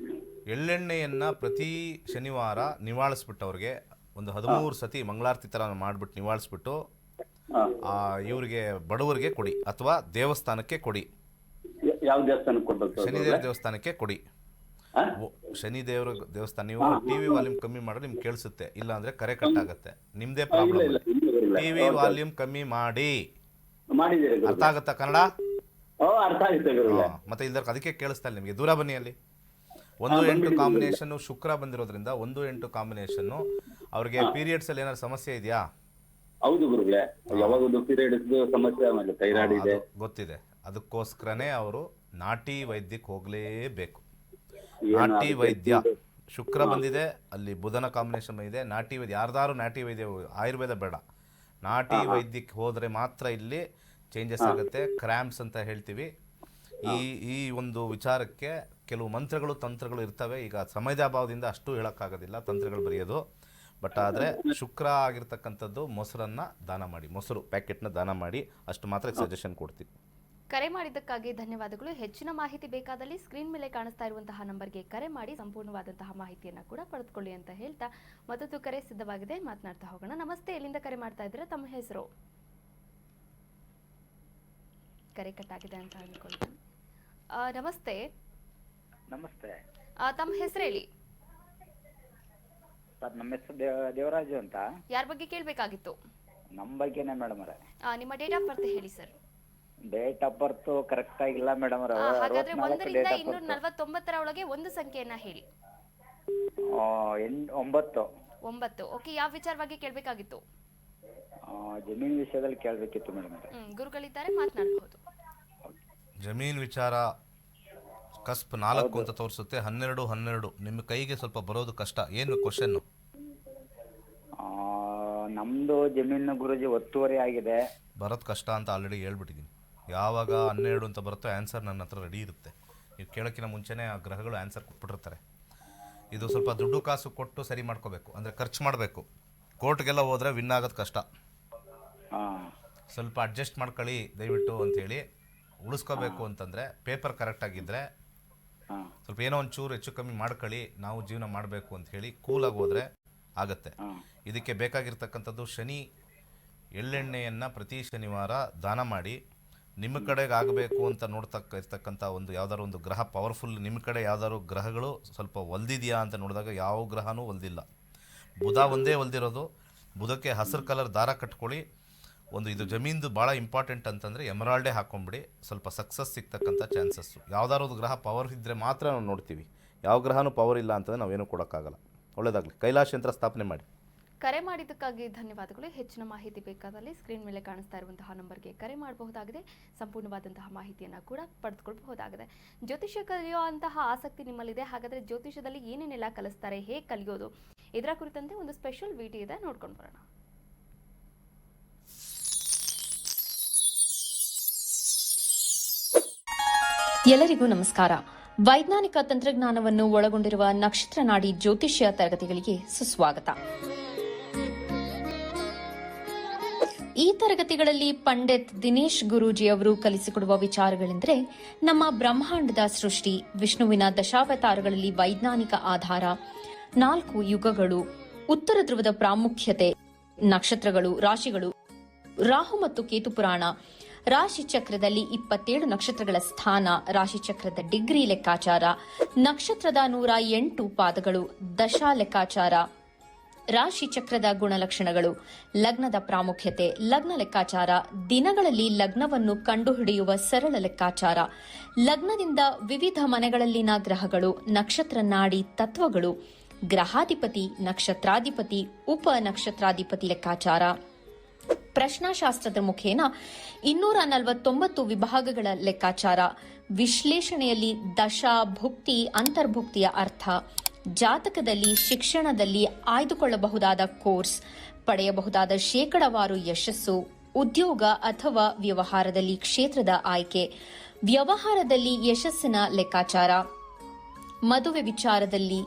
ಎಳ್ಳೆಣ್ಣೆಯನ್ನು ಪ್ರತಿ ಶನಿವಾರ ನಿವಾಳಿಸ್ಬಿಟ್ಟು ಒಂದು 13 ಸತಿ ಮಂಗಳಾರತಿ ಥರ ಮಾಡಿಬಿಟ್ಟು ನಿವಾಳಿಸ್ಬಿಟ್ಟು ಇವ್ರಿಗೆ ಬಡವರಿಗೆ ಕೊಡಿ ಅಥವಾ ದೇವಸ್ಥಾನಕ್ಕೆ ಕೊಡಿ. ಯಾವ ದೇವಸ್ಥಾನಕ್ಕೆ ಕೊಡ್ಬೇಕು? ಶನಿದೇವ ದೇವಸ್ಥಾನಕ್ಕೆ ಕೊಡಿ. ಶನಿದೇವ್ರ ದೇವಸ್ಥಾನ. ನೀವು ಟಿವಿ ವಾಲ್ಯೂಮ್ ಕಮ್ಮಿ ಮಾಡಿದ್ರೆ ನಿಮ್ಗೆ ಕೇಳಿಸುತ್ತೆ, ಇಲ್ಲ ಅಂದ್ರೆ ಕರೆ ಕಟ್ ಆಗುತ್ತೆ. ನಿಮ್ದೇ ಪ್ರಾಬ್ಲಮ್. ಟಿವಿ ವಾಲ್ಯೂಮ್ ಕಮ್ಮಿ ಮಾಡಿ. ಅರ್ಥ ಆಗುತ್ತಾ ಕನ್ನಡ? ಅರ್ಥ ಆಗುತ್ತೆ ಗುರುಗಳೇ. ಮತ್ತೆ ಇಲ್ದ ಅದಕ್ಕೆ ಕೇಳಿಸ್ತಾ ಇಲ್ಲ ನಿಮಗೆ. ದೂರ ಬನ್ನಿ. ಅಲ್ಲಿ 1-8 ಕಾಂಬಿನೇಷನ್ ಶುಕ್ರ ಬಂದಿರೋದ್ರಿಂದ 1-8 ಕಾಂಬಿನೇಷನ್. ಅವ್ರಿಗೆ ಪೀರಿಯಡ್ಸ್ ಅಲ್ಲಿ ಏನಾದ್ರು ಸಮಸ್ಯೆ ಇದೆಯಾ? ಹೌದು ಗುರುಗಳೇ, ಯಾವಾಗ ಪೀರಿಯಡ್ಸ್ ಸಮಸ್ಯೆ, ಆಮೇಲೆ ಥೈರಾಯ್ಡ್ ಇದೆ. ಗೊತ್ತಿದೆ. ಅದಕ್ಕೋಸ್ಕರನೇ ಅವರು ನಾಟಿ ವೈದ್ಯಕ್ಕೆ ಹೋಗ್ಲೇಬೇಕು. ನಾಟಿ ವೈದ್ಯ ಶುಕ್ರ ಬಂದಿದೆ, ಅಲ್ಲಿ ಬುಧನ ಕಾಂಬಿನೇಷನ್ ಇದೆ. ನಾಟಿ ವೈದ್ಯ ಯಾರ್ದಾರು ನಾಟಿ ವೈದ್ಯ, ಆಯುರ್ವೇದ ಬೇಡ, ನಾಟಿ ವೈದ್ಯಕ್ಕೆ ಹೋದರೆ ಮಾತ್ರ ಇಲ್ಲಿ ಚೇಂಜಸ್ ಆಗುತ್ತೆ. ಕ್ರ್ಯಾಂಪ್ಸ್ ಅಂತ ಹೇಳ್ತೀವಿ. ಈ ಒಂದು ವಿಚಾರಕ್ಕೆ ಕೆಲವು ಮಂತ್ರಗಳು ತಂತ್ರಗಳು ಇರ್ತವೆ. ಈಗ ಸಮಯದ ಅಭಾವದಿಂದ ಅಷ್ಟು ಹೇಳೋಕ್ಕಾಗೋದಿಲ್ಲ ತಂತ್ರಗಳು ಬರೆಯೋದು. ಬಟ್ ಆದರೆ ಶುಕ್ರ ಆಗಿರ್ತಕ್ಕಂಥದ್ದು ಮೊಸರನ್ನು ದಾನ ಮಾಡಿ, ಮೊಸರು ಪ್ಯಾಕೆಟ್ನ ದಾನ ಮಾಡಿ, ಅಷ್ಟು ಮಾತ್ರ ಸಜೆಷನ್ ಕೊಡ್ತೀವಿ. ಕರೆ ಮಾಡಿದ್ದಕ್ಕಾಗಿ ಧನ್ಯವಾದಗಳು. ಹೆಚ್ಚಿನ ಮಾಹಿತಿ ಬೇಕಾದಲ್ಲಿ ಸ್ಕ್ರೀನ್ ಮೇಲೆ ಕಾಣಿಸ್ತಾ ಇರುವಂತಹ ನಂಬರ್ಗೆ ಕರೆ ಮಾಡಿ ಸಂಪೂರ್ಣವಾದಂತಹ ಮಾಹಿತಿಯನ್ನು ಕೂಡ ಪಡೆದುಕೊಳ್ಳಿ ಅಂತ ಹೇಳ್ತಾ ಮತ್ತೊಂದು ಕರೆ ಸಿದ್ಧವಾಗಿದೆ, ಮಾತನಾಡ್ತಾ ಹೋಗೋಣ. ನಮಸ್ತೆ, ಎಲ್ಲಿಂದ ಕರೆ ಮಾಡ್ತಾ ಇದ್ದೀರಾ? ತಮ್ಮ ಹೆಸರು? ಕರೆ ಕಟ್ಟಾಗಿದೆ ಅಂತ ಅನ್ಕೊಳ್ತೀನಿ. ನಮಸ್ತೆ. ನಮಸ್ತೆ. ತಮ್ಮ ಹೆಸರು ಹೇಳಿ ಸರ್. ನಮ್ಮ ಹೆಸರು ದೇವರಾಜು ಅಂತ. ಯಾರ ಬಗ್ಗೆ ಕೇಳಬೇಕಾಗಿತ್ತು? ನಮ್ಮ ಬಗ್ಗೆನೇ ಮೇಡಮ್ ಅವರೇ. ನಿಮ್ಮ ಡೇಟ್ ಆಫ್ ಬರ್ತ್ ಹೇಳಿ sir. Date of birth correct ಆಗಿಲ್ಲ ಮೇಡಮ್ ಅವರೇ. ಹಾಗಾದ್ರೆ 1ರಿಂದ 249 ಒಳಗೆ ಒಂದು ಸಂಖ್ಯೆಯನ್ನ ಹೇಳಿ. 9. ಓಕೆ, ಯಾವ ವಿಚಾರವಾಗಿ ಕೇಳಬೇಕಾಗಿತ್ತು? ಜಮೀನ್ ವಿಷಯದಲ್ಲಿ ಕೇಳಬೇಕಿತ್ತು ಮೇಡಮ್. ಗುರುಗಳಿದ್ದಾರೆ, ಮಾತನಾಡಬಹುದು. ಜಮೀನ್ ವಿಚಾರ ಕಸ್ಪ್ 4 ಅಂತ ತೋರಿಸುತ್ತೆ. 12 ನಿಮ್ಮ ಕೈಗೆ ಸ್ವಲ್ಪ ಬರೋದು ಕಷ್ಟ. ಏನು ಕ್ವಶನ್ನು? ನಮ್ದು ಜಮೀನು ಗುರುಜಿ ಒತ್ತುವರಿ ಆಗಿದೆ. ಬರೋದು ಕಷ್ಟ ಅಂತ ಆಲ್ರೆಡಿ ಹೇಳ್ಬಿಟ್ಟಿದ್ದೀನಿ. ಯಾವಾಗ 12 ಅಂತ ಬರುತ್ತೋ ಆನ್ಸರ್ ನನ್ನ ಹತ್ರ ರೆಡಿ ಇರುತ್ತೆ. ನೀವು ಕೇಳೋಕ್ಕಿಂತ ಮುಂಚೆನೇ ಆ ಗ್ರಹಗಳು ಆನ್ಸರ್ ಕೊಟ್ಬಿಟ್ಟಿರ್ತಾರೆ. ಇದು ಸ್ವಲ್ಪ ದುಡ್ಡು ಕಾಸು ಕೊಟ್ಟು ಸರಿ ಮಾಡ್ಕೋಬೇಕು, ಅಂದರೆ ಖರ್ಚು ಮಾಡಬೇಕು. ಕೋರ್ಟ್ಗೆಲ್ಲ ಹೋದರೆ ವಿನ್ ಆಗೋದು ಕಷ್ಟ. ಸ್ವಲ್ಪ ಅಡ್ಜಸ್ಟ್ ಮಾಡ್ಕೊಳ್ಳಿ ದಯವಿಟ್ಟು ಅಂಥೇಳಿ. ಉಳಿಸ್ಕೋಬೇಕು ಅಂತಂದರೆ ಪೇಪರ್ ಕರೆಕ್ಟಾಗಿದ್ದರೆ ಸ್ವಲ್ಪ ಏನೋ ಒಂಚೂರು ಹೆಚ್ಚು ಕಮ್ಮಿ ಮಾಡ್ಕೊಳ್ಳಿ, ನಾವು ಜೀವನ ಮಾಡಬೇಕು ಅಂತ ಹೇಳಿ ಕೂಲಾಗಿ ಹೋದರೆ ಆಗುತ್ತೆ. ಇದಕ್ಕೆ ಬೇಕಾಗಿರ್ತಕ್ಕಂಥದ್ದು ಶನಿ ಎಳ್ಳೆಣ್ಣೆಯನ್ನು ಪ್ರತಿ ಶನಿವಾರ ದಾನ ಮಾಡಿ. ನಿಮ್ಮ ಕಡೆಗೆ ಆಗಬೇಕು ಅಂತ ಇರ್ತಕ್ಕಂಥ ಒಂದು ಯಾವ್ದಾದ್ರು ಒಂದು ಗ್ರಹ ಪವರ್ಫುಲ್, ನಿಮ್ಮ ಕಡೆ ಯಾವ್ದಾದ್ರು ಗ್ರಹಗಳು ಸ್ವಲ್ಪ ಒಲ್ದಿದೆಯಾ ಅಂತ ನೋಡಿದಾಗ ಯಾವ ಗ್ರಹನೂ ಒಲ್ದಿಲ್ಲ. ಬುಧ ಒಂದೇ ಒಲ್ದಿರೋದು. ಬುಧಕ್ಕೆ ಹಸಿರು ಕಲರ್ ದಾರ ಕಟ್ಕೊಳ್ಳಿ. ಇದು ಜಮೀನ್ದು ಭಾಳ ಇಂಪಾರ್ಟೆಂಟ್ ಅಂತಂದರೆ ಎಮರಾಲ್ಡೇ ಹಾಕ್ಕೊಂಬಿಡಿ, ಸ್ವಲ್ಪ ಸಕ್ಸಸ್ ಸಿಗ್ತಕ್ಕಂಥ ಚಾನ್ಸಸ್ಸು. ಯಾವ್ದಾದ್ರು ಒಂದು ಗ್ರಹ ಪವರ್ ಇದ್ದರೆ ಮಾತ್ರ ನಾವು ನೋಡ್ತೀವಿ. ಯಾವ ಗ್ರಹನೂ ಪವರ್ ಇಲ್ಲ ಅಂತಂದರೆ ನಾವೇನು ಕೊಡೋಕ್ಕಾಗಲ್ಲ. ಒಳ್ಳೆಯದಾಗಲಿ. ಕೈಲಾಶ ಯಂತ್ರ ಸ್ಥಾಪನೆ ಮಾಡಿ. ಕರೆ ಮಾಡಿದ್ದಕ್ಕಾಗಿ ಧನ್ಯವಾದಗಳು. ಹೆಚ್ಚಿನ ಮಾಹಿತಿ ಬೇಕಾದಲ್ಲಿ ಸ್ಕ್ರೀನ್ ಮೇಲೆ ಕಾಣಿಸ್ತಾ ಇರುವಂತಹ ನಂಬರ್ಗೆ ಕರೆ ಮಾಡಬಹುದಾಗಿದೆ. ಸಂಪೂರ್ಣವಾದಂತಹ ಮಾಹಿತಿಯನ್ನು ಕೂಡ ಪಡೆದುಕೊಳ್ಳಬಹುದಾಗಿದೆ. ಜ್ಯೋತಿಷ್ಯ ಕಲಿಯುವಂತಹ ಆಸಕ್ತಿ ನಿಮ್ಮಲ್ಲಿದೆ. ಹಾಗಾದರೆ ಜ್ಯೋತಿಷ್ಯದಲ್ಲಿ ಏನೇನೆಲ್ಲ ಕಲಿಸ್ತಾರೆ, ಹೇಗೆ ಕಲಿಯೋದು, ಇದರ ಕುರಿತಂತೆ ಒಂದು ಸ್ಪೆಷಲ್ ವಿಡಿಯೋ ಇದೆ, ನೋಡ್ಕೊಂಡು ಬರೋಣ. ಎಲ್ಲರಿಗೂ ನಮಸ್ಕಾರ. ವೈಜ್ಞಾನಿಕ ತಂತ್ರಜ್ಞಾನವನ್ನು ಒಳಗೊಂಡಿರುವ ನಕ್ಷತ್ರ ನಾಡಿ ಜ್ಯೋತಿಷ್ಯ ತರಗತಿಗಳಿಗೆ ಸುಸ್ವಾಗತ. ಈ ತರಗತಿಗಳಲ್ಲಿ ಪಂಡಿತ್ ದಿನೇಶ್ ಗುರೂಜಿ ಅವರು ಕಲಿಸಿಕೊಡುವ ವಿಚಾರಗಳೆಂದರೆ ನಮ್ಮ ಬ್ರಹ್ಮಾಂಡದ ಸೃಷ್ಟಿ, ವಿಷ್ಣುವಿನ ದಶಾವತಾರಗಳಲ್ಲಿ ವೈಜ್ಞಾನಿಕ ಆಧಾರ, 4 ಯುಗಗಳು, ಉತ್ತರ ಧ್ರುವದ ಪ್ರಾಮುಖ್ಯತೆ, ನಕ್ಷತ್ರಗಳು, ರಾಶಿಗಳು, ರಾಹು ಮತ್ತು ಕೇತು ಪುರಾಣ, ರಾಶಿ ಚಕ್ರದಲ್ಲಿ 27 ನಕ್ಷತ್ರಗಳ ಸ್ಥಾನ, ರಾಶಿ ಚಕ್ರದ ಡಿಗ್ರಿ ಲೆಕ್ಕಾಚಾರ, ನಕ್ಷತ್ರದ 108 ಪಾದಗಳು, ದಶಾ ಲೆಕ್ಕಾಚಾರ, ರಾಶಿ ಚಕ್ರದ ಗುಣಲಕ್ಷಣಗಳು, ಲಗ್ನದ ಪ್ರಾಮುಖ್ಯತೆ, ಲಗ್ನ ಲೆಕ್ಕಾಚಾರ, ದಿನಗಳಲ್ಲಿ ಲಗ್ನವನ್ನು ಕಂಡುಹಿಡಿಯುವ ಸರಳ ಲೆಕ್ಕಾಚಾರ, ಲಗ್ನದಿಂದ ವಿವಿಧ ಮನೆಗಳಲ್ಲಿನ ಗ್ರಹಗಳು, ನಕ್ಷತ್ರ ನಾಡಿ ತತ್ವಗಳು, ಗ್ರಹಾಧಿಪತಿ, ನಕ್ಷತ್ರಾಧಿಪತಿ, ಉಪ ನಕ್ಷತ್ರಾಧಿಪತಿ ಲೆಕ್ಕಾಚಾರ, ಪ್ರಶ್ನಾಶಾಸ್ತ್ರದ ಮುಖೇನ 249 ವಿಭಾಗಗಳ ಲೆಕ್ಕಾಚಾರ, ವಿಶ್ಲೇಷಣೆಯಲ್ಲಿ ದಶಾ, ಭುಕ್ತಿ, ಅಂತರ್ಭುಕ್ತಿಯ ಅರ್ಥ, ಜಾತಕದಲ್ಲಿ, ಶಿಕ್ಷಣದಲ್ಲಿ ಆಯ್ದುಕೊಳ್ಳಬಹುದಾದ ಕೋರ್ಸ್, ಪಡೆಯಬಹುದಾದ ಶೇಕಡವಾರು ಯಶಸ್ಸು, ಉದ್ಯೋಗ ಅಥವಾ ವ್ಯವಹಾರದಲ್ಲಿ ಕ್ಷೇತ್ರದ ಆಯ್ಕೆ, ವ್ಯವಹಾರದಲ್ಲಿ ಯಶಸ್ಸಿನ ಲೆಕ್ಕಾಚಾರ, ಮದುವೆ ವಿಚಾರದಲ್ಲಿ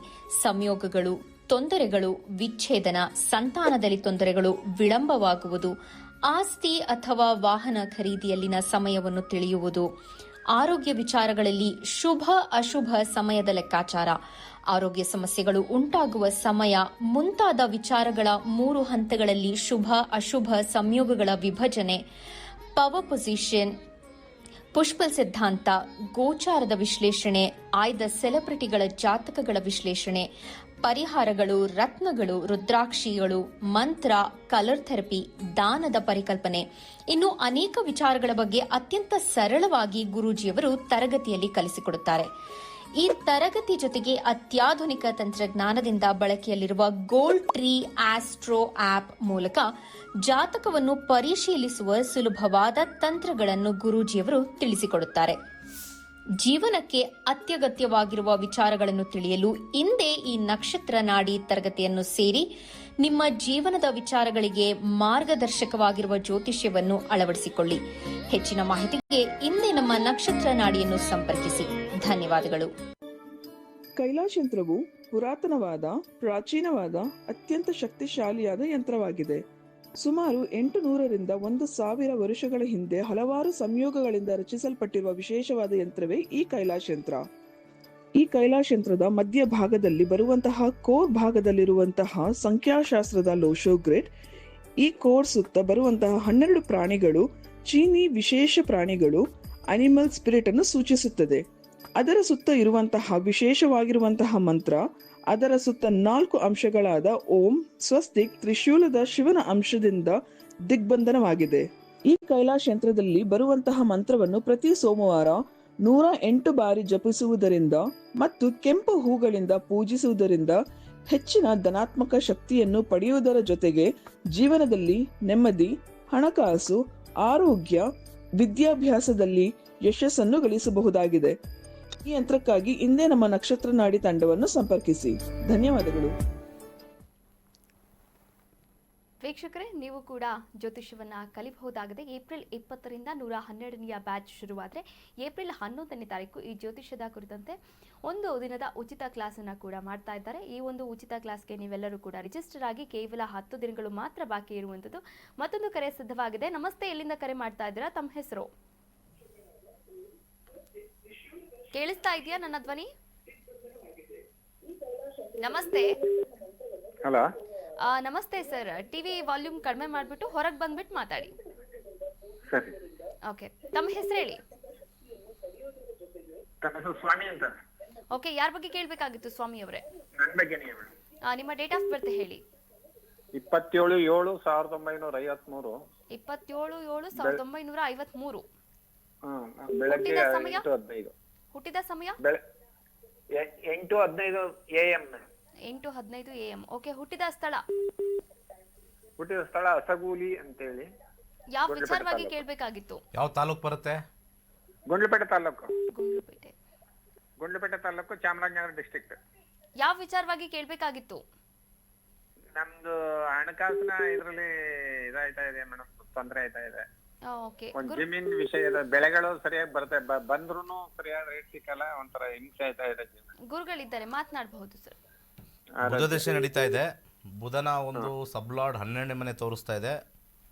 ಸಂಯೋಗಗಳು, ತೊಂದರೆಗಳು, ವಿಚ್ಛೇದನ, ಸಂತಾನದಲ್ಲಿ ತೊಂದರೆಗಳು, ವಿಳಂಬವಾಗುವುದು, ಆಸ್ತಿ ಅಥವಾ ವಾಹನ ಖರೀದಿಯಲ್ಲಿನ ಸಮಯವನ್ನು ತಿಳಿಯುವುದು, ಆರೋಗ್ಯ ವಿಚಾರಗಳಲ್ಲಿ ಶುಭ ಅಶುಭ ಸಮಯದ ಲೆಕ್ಕಾಚಾರ, ಆರೋಗ್ಯ ಸಮಸ್ಯೆಗಳು ಉಂಟಾಗುವ ಸಮಯ ಮುಂತಾದ ವಿಚಾರಗಳ 3 ಹಂತಗಳಲ್ಲಿ ಶುಭ ಅಶುಭ ಸಂಯೋಗಗಳ ವಿಭಜನೆ, ಪವರ್ ಪೊಸಿಷನ್, ಪುಷ್ಪಲ್ ಸಿದ್ಧಾಂತ, ಗೋಚಾರದ ವಿಶ್ಲೇಷಣೆ, ಆಯ್ದ ಸೆಲೆಬ್ರಿಟಿಗಳ ಜಾತಕಗಳ ವಿಶ್ಲೇಷಣೆ, ಪರಿಹಾರಗಳು, ರತ್ನಗಳು, ರುದ್ರಾಕ್ಷಿಗಳು, ಮಂತ್ರ, ಕಲರ್ ಥೆರಪಿ, ದಾನದ ಪರಿಕಲ್ಪನೆ, ಇನ್ನು ಅನೇಕ ವಿಚಾರಗಳ ಬಗ್ಗೆ ಅತ್ಯಂತ ಸರಳವಾಗಿ ಗುರೂಜಿಯವರು ತರಗತಿಯಲ್ಲಿ ಕಲಿಸಿಕೊಡುತ್ತಾರೆ. ಈ ತರಗತಿ ಜೊತೆಗೆ ಅತ್ಯಾಧುನಿಕ ತಂತ್ರಜ್ಞಾನದಿಂದ ಬಳಕೆಯಲ್ಲಿರುವ ಗೋಲ್ಡ್ ಟ್ರೀ ಆಸ್ಟ್ರೋ ಆಪ್ ಮೂಲಕ ಜಾತಕವನ್ನು ಪರಿಶೀಲಿಸುವ ಸುಲಭವಾದ ತಂತ್ರಗಳನ್ನು ಗುರೂಜಿಯವರು ತಿಳಿಸಿಕೊಡುತ್ತಾರೆ. ಜೀವನಕ್ಕೆ ಅತ್ಯಗತ್ಯವಾಗಿರುವ ವಿಚಾರಗಳನ್ನು ತಿಳಿಯಲು ಇಂದೇ ಈ ನಕ್ಷತ್ರ ನಾಡಿ ತರಗತಿಯನ್ನು ಸೇರಿ ನಿಮ್ಮ ಜೀವನದ ವಿಚಾರಗಳಿಗೆ ಮಾರ್ಗದರ್ಶಕವಾಗಿರುವ ಜ್ಯೋತಿಷ್ಯವನ್ನು ಅಳವಡಿಸಿಕೊಳ್ಳಿ. ಹೆಚ್ಚಿನ ಮಾಹಿತಿಗೆ ಇಂದೇ ನಮ್ಮ ನಕ್ಷತ್ರ ನಾಡಿಯನ್ನು ಸಂಪರ್ಕಿಸಿ. ಧನ್ಯವಾದಗಳು. ಕೈಲಾಶ್ ಯಂತ್ರವು ಪುರಾತನವಾದ, ಪ್ರಾಚೀನವಾದ, ಅತ್ಯಂತ ಶಕ್ತಿಶಾಲಿಯಾದ ಯಂತ್ರವಾಗಿದೆ. ಸುಮಾರು 800ರಿಂದ 1000 ವರ್ಷಗಳ ಹಿಂದೆ ಹಲವಾರು ಸಂಯೋಗಗಳಿಂದ ರಚಿಸಲ್ಪಟ್ಟಿರುವ ವಿಶೇಷವಾದ ಯಂತ್ರವೇ ಈ ಕೈಲಾಶ್ ಯಂತ್ರ. ಈ ಕೈಲಾಶ್ ಯಂತ್ರದ ಮಧ್ಯ ಭಾಗದಲ್ಲಿ ಬರುವಂತಹ ಕೋರ್ ಭಾಗದಲ್ಲಿರುವಂತಹ ಸಂಖ್ಯಾಶಾಸ್ತ್ರದ ಲೋಶೋ ಗ್ರಿಡ್, ಈ ಕೋರ್ ಸುತ್ತ ಬರುವಂತಹ 12 ಪ್ರಾಣಿಗಳು ಚೀನಿ ವಿಶೇಷ ಪ್ರಾಣಿಗಳು, ಅನಿಮಲ್ ಸ್ಪಿರಿಟ್ ಅನ್ನು ಸೂಚಿಸುತ್ತದೆ. ಅದರ ಸುತ್ತ ಇರುವಂತಹ ವಿಶೇಷವಾಗಿರುವಂತಹ ಮಂತ್ರ, ಅದರ ಸುತ್ತ 4 ಅಂಶಗಳಾದ ಓಂ, ಸ್ವಸ್ತಿಕ್, ತ್ರಿಶೂಲದ ಶಿವನ ಅಂಶದಿಂದ ದಿಗ್ಬಂಧನವಾಗಿದೆ. ಈ ಕೈಲಾಶ್ ಯಂತ್ರದಲ್ಲಿ ಬರುವಂತಹ ಮಂತ್ರವನ್ನು ಪ್ರತಿ ಸೋಮವಾರ 108 ಬಾರಿ ಜಪಿಸುವುದರಿಂದ ಮತ್ತು ಕೆಂಪು ಹೂಗಳಿಂದ ಪೂಜಿಸುವುದರಿಂದ ಹೆಚ್ಚಿನ ಧನಾತ್ಮಕ ಶಕ್ತಿಯನ್ನು ಪಡೆಯುವುದರ ಜೊತೆಗೆ ಜೀವನದಲ್ಲಿ ನೆಮ್ಮದಿ, ಹಣಕಾಸು, ಆರೋಗ್ಯ, ವಿದ್ಯಾಭ್ಯಾಸದಲ್ಲಿ ಯಶಸ್ಸನ್ನು ಗಳಿಸಬಹುದಾಗಿದೆ. ಈ ಯಂತ್ರಕ್ಕಾಗಿ ಇಂದೇ ನಮ್ಮ ನಕ್ಷತ್ರ ನಾಡಿ ತಂಡವನ್ನು ಸಂಪರ್ಕಿಸಿ. ಧನ್ಯವಾದಗಳು. ವೀಕ್ಷಕರೇ, ನೀವು ಕೂಡ ಜ್ಯೋತಿಷ್ಯವನ್ನ ಕಲಿಬಹುದಾಗಿದೆ. ಏಪ್ರಿಲ್ 20ರಿಂದ 112ನೆಯ ಬ್ಯಾಚ್ ಶುರುವಾದರೆ ಏಪ್ರಿಲ್ 11ನೇ ತಾರೀಕು ಈ ಜ್ಯೋತಿಷ್ಯದ ಕುರಿತಂತೆ ಒಂದು ದಿನದ ಉಚಿತ ಕ್ಲಾಸನ್ನು ಕೂಡ ಮಾಡ್ತಾ ಇದ್ದಾರೆ. ಈ ಒಂದು ಉಚಿತ ಕ್ಲಾಸ್ಗೆ ನೀವೆಲ್ಲರೂ ಕೂಡ ರಿಜಿಸ್ಟರ್ ಆಗಿ ಕೇವಲ 10 ದಿನಗಳು ಮಾತ್ರ ಬಾಕಿ ಇರುವಂಥದ್ದು. ಮತ್ತೊಂದು ಕರೆ ಸಿದ್ಧವಾಗಿದೆ. ನಮಸ್ತೆ, ಎಲ್ಲಿಂದ ಕರೆ ಮಾಡ್ತಾ ಇದ್ದೀರಾ? ತಮ್ಮ ಹೆಸರು? ಕೇಳಿಸ್ತಾ ಇದೆಯಾ ನನ್ನ ಧ್ವನಿ? ನಮಸ್ತೆ. ಹಲೋ, ನಮಸ್ತೆ ಸರ್. ಟಿವಿ ವಾಲ್ಯೂಮ್ ಕಡಿಮೆ ಮಾಡಿಬಿಟ್ಟು ಹೊರಗೆ ಬಂದ್ಬಿಟ್ಟು ಮಾತಾಡಿ. ಸರಿ. ಓಕೆ, ತಮ್ಮ ಹೆಸರು ಹೇಳಿ. ಸ್ವಾಮಿ ಅಂತ. ಓಕೆ, ಯಾರ ಬಗ್ಗೆ ಕೇಳಬೇಕಾಗಿತ್ತು ಸ್ವಾಮಿ ಅವರೇ? ನನ್ನ ಬಗ್ಗೆನೇ ಹೇಳಿ. ನಿಮ್ಮ ಡೇಟ್ ಆಫ್ ಬರ್ತ್ ಹೇಳಿ. 27/7/1953. 27/7/1953. ಬೆಳಗ್ಗೆ ಹುಟ್ಟಿದ ಸಮಯ? 8:15. ಹುಟ್ಟಿದ ಸಮಯ? 8:15 AM. 8:15 AM. ಓಕೆ, ಹುಟ್ಟಿದ ಸ್ಥಳ? ಹುಟ್ಟಿದ ಸ್ಥಳ ಅಸಗೂಲಿ ಅಂತೇಳಿ. ಯಾವ ವಿಚಾರವಾಗಿ ಕೇಳಬೇಕಾಗಿತ್ತು? ಯಾವ ತಾಲೂಕು ಬರುತ್ತೆ? ಗುಂಡ್ಲುಪೇಟೆ ತಾಲೂಕು. ಗುಂಡ್ಲುಪೇಟೆ ತಾಲೂಕು, ಚಾಮರಾಜನಗರ ಡಿಸ್ಟ್ರಿಕ್ಟ್. ಯಾವ ವಿಚಾರವಾಗಿ ಕೇಳಬೇಕಾಗಿತ್ತು? ನಮ್ದು ಹಣಕಾಸಿನ ಇದ್ರಲ್ಲಿ ಇದಾಯ್ತಾ ಇದೆ ಮೇಡಮ್, ತೊಂದರೆ ಆಯ್ತಾ ಇದೆ. ಓಕೆ, ಒಂದ್ ಜಮೀನ್ ವಿಷಯದ ಬೆಳೆಗಳು ಸರಿಯಾಗಿ ಬಂದ್ರೂ ಸರಿಯಾದ ರೇಟ್ ಸಿಕ್ಕಲ್ಲ, ಒಂಥರ ಹಿಂಸೆ ಆಯ್ತಾ ಇದೆ. ಗುರುಗಳಿದ್ದಾರೆ, ಮಾತನಾಡಬಹುದು ಸರ್. ಬುಧ ದಶೆ ನಡೀತಾ ಇದೆ. ಬುಧನ ಒಂದು ಸಬ್ಲಾರ್ಡ್ 12ನೇ ಮನೆ ತೋರಿಸ್ತಾ ಇದೆ.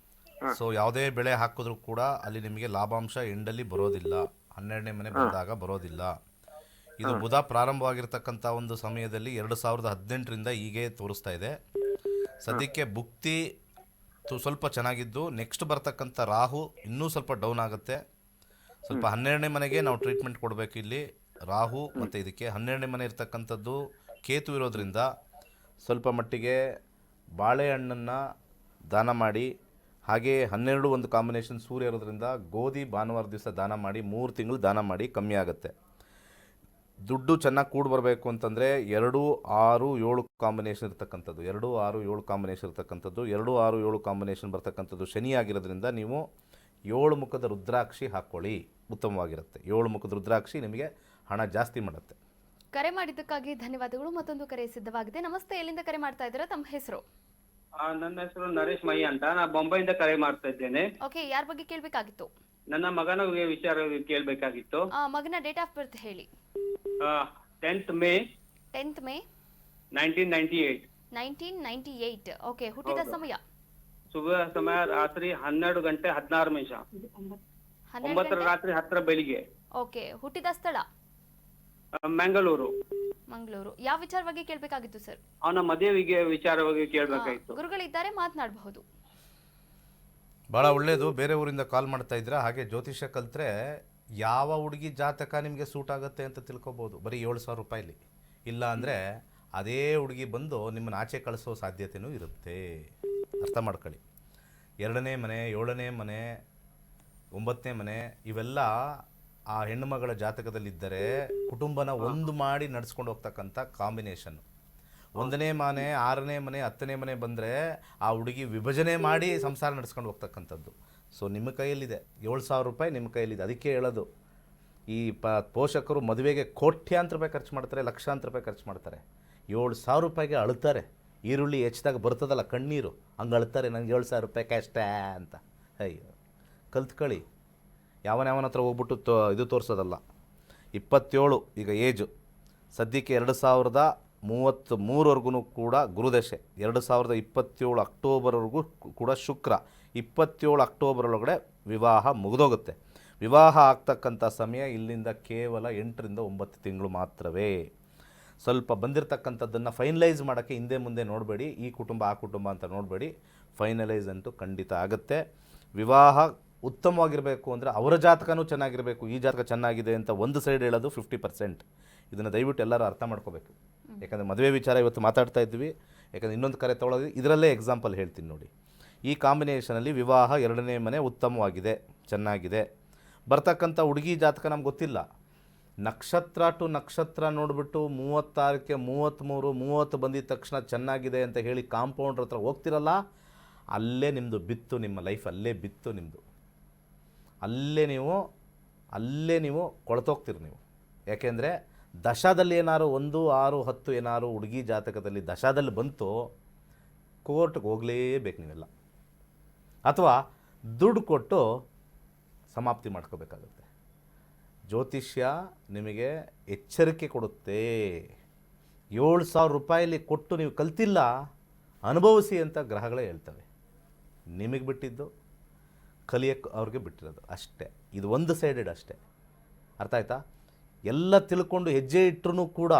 ಸೊ ಯಾವುದೇ ಬೆಳೆ ಹಾಕಿದ್ರು ಕೂಡ ಅಲ್ಲಿ ನಿಮಗೆ ಲಾಭಾಂಶ ಎಂಡಲ್ಲಿ ಬರೋದಿಲ್ಲ. 12ನೇ ಮನೆ ಬಂದಾಗ ಬರೋದಿಲ್ಲ. ಇದು ಬುಧ ಪ್ರಾರಂಭವಾಗಿರ್ತಕ್ಕಂಥ ಒಂದು ಸಮಯದಲ್ಲಿ 2018ರಿಂದ ಹೀಗೆ ತೋರಿಸ್ತಾ ಇದೆ. ಸದ್ಯಕ್ಕೆ ಭುಕ್ತಿ ಸ್ವಲ್ಪ ಚೆನ್ನಾಗಿದ್ದು, ನೆಕ್ಸ್ಟ್ ಬರ್ತಕ್ಕಂಥ ರಾಹು ಇನ್ನೂ ಸ್ವಲ್ಪ ಡೌನ್ ಆಗುತ್ತೆ. ಸ್ವಲ್ಪ 12ನೇ ಮನೆಗೆ ನಾವು ಟ್ರೀಟ್ಮೆಂಟ್ ಕೊಡಬೇಕು ಇಲ್ಲಿ. ರಾಹು ಮತ್ತು ಇದಕ್ಕೆ 12ನೇ ಮನೆ ಇರ್ತಕ್ಕಂಥದ್ದು ಕೇತು ಇರೋದ್ರಿಂದ ಸ್ವಲ್ಪ ಮಟ್ಟಿಗೆ ಬಾಳೆಹಣ್ಣನ್ನು ದಾನ ಮಾಡಿ, ಹಾಗೆ 12 ಒಂದು ಕಾಂಬಿನೇಷನ್ ಸೂರ್ಯ ಇರೋದ್ರಿಂದ ಗೋಧಿ ಭಾನುವಾರ ದಿವಸ ದಾನ ಮಾಡಿ 3 ತಿಂಗಳು ದಾನ ಮಾಡಿ, ಕಮ್ಮಿ ಆಗುತ್ತೆ. ದುಡ್ಡು ಚೆನ್ನಾಗಿ ಕೂಡಿ ಬರಬೇಕು ಅಂತಂದರೆ 2, 6, 7 ಕಾಂಬಿನೇಷನ್ ಇರ್ತಕ್ಕಂಥದ್ದು, 2, 6, 7 ಕಾಂಬಿನೇಷನ್ ಇರ್ತಕ್ಕಂಥದ್ದು, 2, 6, 7 ಕಾಂಬಿನೇಷನ್ ಬರ್ತಕ್ಕಂಥದ್ದು ಶನಿ ಆಗಿರೋದ್ರಿಂದ ನೀವು 7 ಮುಖದ ರುದ್ರಾಕ್ಷಿ ಹಾಕ್ಕೊಳ್ಳಿ, ಉತ್ತಮವಾಗಿರುತ್ತೆ. 7 ಮುಖದ ರುದ್ರಾಕ್ಷಿ ನಿಮಗೆ ಹಣ ಜಾಸ್ತಿ ಮಾಡುತ್ತೆ. ಕರೆ ಮಾಡಿದ್ದಕ್ಕಾಗಿ ಧನ್ಯವಾದಗಳು. ಮತ್ತೊಂದು ಕರೆ ಸಿದ್ಧವಾಗಿದೆ. ನಮಸ್ತೆ, ಎಲ್ಲಿಂದ ಕರೆ ಮಾಡ್ತಾ ಇದ್ದೀರಾ? ತಮ್ಮ ಹೆಸರು? ನನ್ನ ಹೆಸರು ನರೇಶ್ ಮೈ ಅಂತ. ನಾನು ಬೊಂಬೈಯಿಂದ ಕರೆ ಮಾಡ್ತಾ ಇದ್ದೇನೆ. ಓಕೆ, ಯಾರ ಬಗ್ಗೆ ಕೇಳಬೇಕಾಗಿತ್ತು? ನನ್ನ ಮಗನ ವಿಚಾರ ಕೇಳಬೇಕಾಗಿತ್ತು. ಮಗನ ಡೇಟ್ ಆಫ್ ಬರ್ತ್ ಹೇಳಿ. 10th May 1998. 1998. ಓಕೆ, ಹುಟ್ಟಿದ ಸಮಯ? ಶುಭ ಸಮಯ ರಾತ್ರಿ 12 ಗಂಟೆ 16 ನಿಮಿಷ, 9 ರಾತ್ರಿ 10 ಬೆಳಿಗ್ಗೆ. ಓಕೆ, ಹುಟ್ಟಿದ ಸ್ಥಳ? ಮಂಗಳೂರು. ಯಾವ ವಿಚಾರವಾಗಿ ಕೇಳಬೇಕಾಗಿತ್ತು ಸರ್? ಅವನ ಮದುವೆಗೆ ವಿಚಾರವಾಗಿ ಕೇಳಬೇಕಾಗಿತ್ತು. ಗುರುಗಳಿದ್ದಾರೆ, ಮಾತನಾಡಬಹುದು. ಭಾಳ ಒಳ್ಳೆಯದು. ಬೇರೆ ಊರಿಂದ ಕಾಲ್ ಮಾಡ್ತಾ ಇದ್ದೀರಾ. ಹಾಗೆ ಜ್ಯೋತಿಷ್ಯ ಕಲಿತ್ರೆ ಯಾವ ಹುಡುಗಿ ಜಾತಕ ನಿಮಗೆ ಸೂಟ್ ಆಗುತ್ತೆ ಅಂತ ತಿಳ್ಕೊಬೋದು ಬರೀ 7,000 ರೂಪಾಯಿಲಿ. ಇಲ್ಲ ಅಂದರೆ ಅದೇ ಹುಡುಗಿ ಬಂದು ನಿಮ್ಮನ್ನು ಆಚೆ ಕಳಿಸೋ ಸಾಧ್ಯತೆಯೂ ಇರುತ್ತೆ. ಅರ್ಥ ಮಾಡ್ಕೊಳ್ಳಿ. 2ನೇ ಮನೆ, 7ನೇ ಮನೆ, 9ನೇ ಮನೆ ಇವೆಲ್ಲ ಆ ಹೆಣ್ಣುಮಗಳ ಜಾತಕದಲ್ಲಿದ್ದರೆ ಕುಟುಂಬನ ಒಂದು ಮಾಡಿ ನಡೆಸ್ಕೊಂಡು ಹೋಗ್ತಕ್ಕಂಥ ಕಾಂಬಿನೇಷನ್ನು. 1ನೇ ಮನೆ, 6ನೇ ಮನೆ, 10ನೇ ಮನೆ ಬಂದರೆ ಆ ಹುಡುಗಿ ವಿಭಜನೆ ಮಾಡಿ ಸಂಸಾರ ನಡೆಸ್ಕೊಂಡು ಹೋಗ್ತಕ್ಕಂಥದ್ದು. ಸೊ ನಿಮ್ಮ ಕೈಯಲ್ಲಿದೆ 7,000 ರೂಪಾಯಿ, ನಿಮ್ಮ ಕೈಯಲ್ಲಿದೆ. ಅದಕ್ಕೆ ಹೇಳೋದು, ಈ ಪೋಷಕರು ಮದುವೆಗೆ ಕೋಟ್ಯಾಂತರ ರೂಪಾಯಿ ಖರ್ಚು ಮಾಡ್ತಾರೆ, ಲಕ್ಷಾಂತರ ರೂಪಾಯಿ ಖರ್ಚು ಮಾಡ್ತಾರೆ. 7,000 ರೂಪಾಯಿಗೆ ಅಳ್ತಾರೆ. ಈರುಳ್ಳಿ ಹೆಚ್ಚಿದಾಗ ಬರ್ತದಲ್ಲ ಕಣ್ಣೀರು, ಹಂಗೆ ಅಳ್ತಾರೆ, ನನಗೆ 7,000 ರೂಪಾಯಿ ಕ್ಯಾಶ್ಟೇ ಅಂತ. ಅಯ್ಯೋ, ಕಲ್ತ್ಕೊಳ್ಳಿ. ಯಾವನ ಹತ್ರ ಹೋಗ್ಬಿಟ್ಟು ಇದು ತೋರಿಸೋದಲ್ಲ. 27 ಈಗ ಏಜು. ಸದ್ಯಕ್ಕೆ 2033ವರೆಗೂ ಕೂಡ ಗುರುದಶೆ. 2027 ಅಕ್ಟೋಬರ್ವರೆಗೂ ಕೂಡ ಶುಕ್ರ. 27 ಅಕ್ಟೋಬರ್ ಒಳಗಡೆ ವಿವಾಹ ಮುಗಿದೋಗುತ್ತೆ. ವಿವಾಹ ಆಗ್ತಕ್ಕಂಥ ಸಮಯ ಇಲ್ಲಿಂದ ಕೇವಲ 8 ರಿಂದ 9 ತಿಂಗಳು ಮಾತ್ರವೇ. ಸ್ವಲ್ಪ ಬಂದಿರತಕ್ಕಂಥದ್ದನ್ನು ಫೈನಲೈಸ್ ಮಾಡೋಕ್ಕೆ ಹಿಂದೆ ಮುಂದೆ ನೋಡಬೇಡಿ. ಈ ಕುಟುಂಬ ಆ ಕುಟುಂಬ ಅಂತ ನೋಡಬೇಡಿ. ಫೈನಲೈಸ್ ಅಂತೂ ಖಂಡಿತ ಆಗುತ್ತೆ. ವಿವಾಹ ಉತ್ತಮವಾಗಿರಬೇಕು ಅಂದರೆ ಅವರ ಜಾತಕನೂ ಚೆನ್ನಾಗಿರಬೇಕು. ಈ ಜಾತಕ ಚೆನ್ನಾಗಿದೆ ಅಂತ ಒಂದು ಸೈಡ್ ಹೇಳೋದು 50%. ಇದನ್ನು ದಯವಿಟ್ಟು ಎಲ್ಲರೂ ಅರ್ಥ ಮಾಡ್ಕೋಬೇಕು. ಯಾಕಂದರೆ ಮದುವೆ ವಿಚಾರ ಇವತ್ತು ಮಾತಾಡ್ತಾ ಇದ್ವಿ. ಯಾಕಂದರೆ ಇನ್ನೊಂದು ಕರೆ ತೊಗೊಳೋದು, ಇದರಲ್ಲೇ ಎಕ್ಸಾಂಪಲ್ ಹೇಳ್ತೀನಿ ನೋಡಿ. ಈ ಕಾಂಬಿನೇಷನಲ್ಲಿ ವಿವಾಹ 2ನೇ ಮನೆ ಉತ್ತಮವಾಗಿದೆ, ಚೆನ್ನಾಗಿದೆ. ಬರ್ತಕ್ಕಂಥ ಹುಡುಗಿ ಜಾತಕ ನಮ್ಗೆ ಗೊತ್ತಿಲ್ಲ. ನಕ್ಷತ್ರ ಟು ನಕ್ಷತ್ರ ನೋಡಿಬಿಟ್ಟು 36ಕ್ಕೆ 33, 30 ಬಂದಿದ ತಕ್ಷಣ ಚೆನ್ನಾಗಿದೆ ಅಂತ ಹೇಳಿ ಕಾಂಪೌಂಡ್ರ್ ಹತ್ರ ಹೋಗ್ತಿರಲ್ಲ, ಅಲ್ಲೇ ನಿಮ್ಮದು ಬಿತ್ತು. ನಿಮ್ಮ ಲೈಫ್ ಅಲ್ಲೇ ಬಿತ್ತು ನಿಮ್ಮದು. ಅಲ್ಲೇ ನೀವು ಕೊಳತೋಗ್ತೀರಿ ನೀವು. ಯಾಕೆಂದರೆ ದಶಾದಲ್ಲಿ ಏನಾರು 1, 6, 10 ಏನಾರು ಹುಡುಗಿ ಜಾತಕದಲ್ಲಿ ದಶಾದಲ್ಲಿ ಬಂತು, ಕೋರ್ಟ್ಗೆ ಹೋಗಲೇಬೇಕು ನೀವೆಲ್ಲ. ಅಥವಾ ದುಡ್ಡು ಕೊಟ್ಟು ಸಮಾಪ್ತಿ ಮಾಡ್ಕೋಬೇಕಾಗುತ್ತೆ. ಜ್ಯೋತಿಷ್ಯ ನಿಮಗೆ ಎಚ್ಚರಿಕೆ ಕೊಡುತ್ತೆ. 7,000 ರೂಪಾಯಿಲಿ ಕೊಟ್ಟು ನೀವು ಕಲ್ತಿಲ್ಲ, ಅನುಭವಿಸಿ ಅಂತ ಗ್ರಹಗಳೇ ಹೇಳ್ತವೆ. ನಿಮಗೆ ಬಿಟ್ಟಿದ್ದು ಕಲಿಯಕ್ಕೆ ಅವ್ರಿಗೆ ಬಿಟ್ಟಿರೋದು ಅಷ್ಟೇ. ಇದು ಒಂದು ಸೈಡೆಡ್ ಅಷ್ಟೇ. ಅರ್ಥ ಆಯ್ತಾ? ಎಲ್ಲ ತಿಳ್ಕೊಂಡು ಹೆಜ್ಜೆ ಇಟ್ಟರೂ ಕೂಡ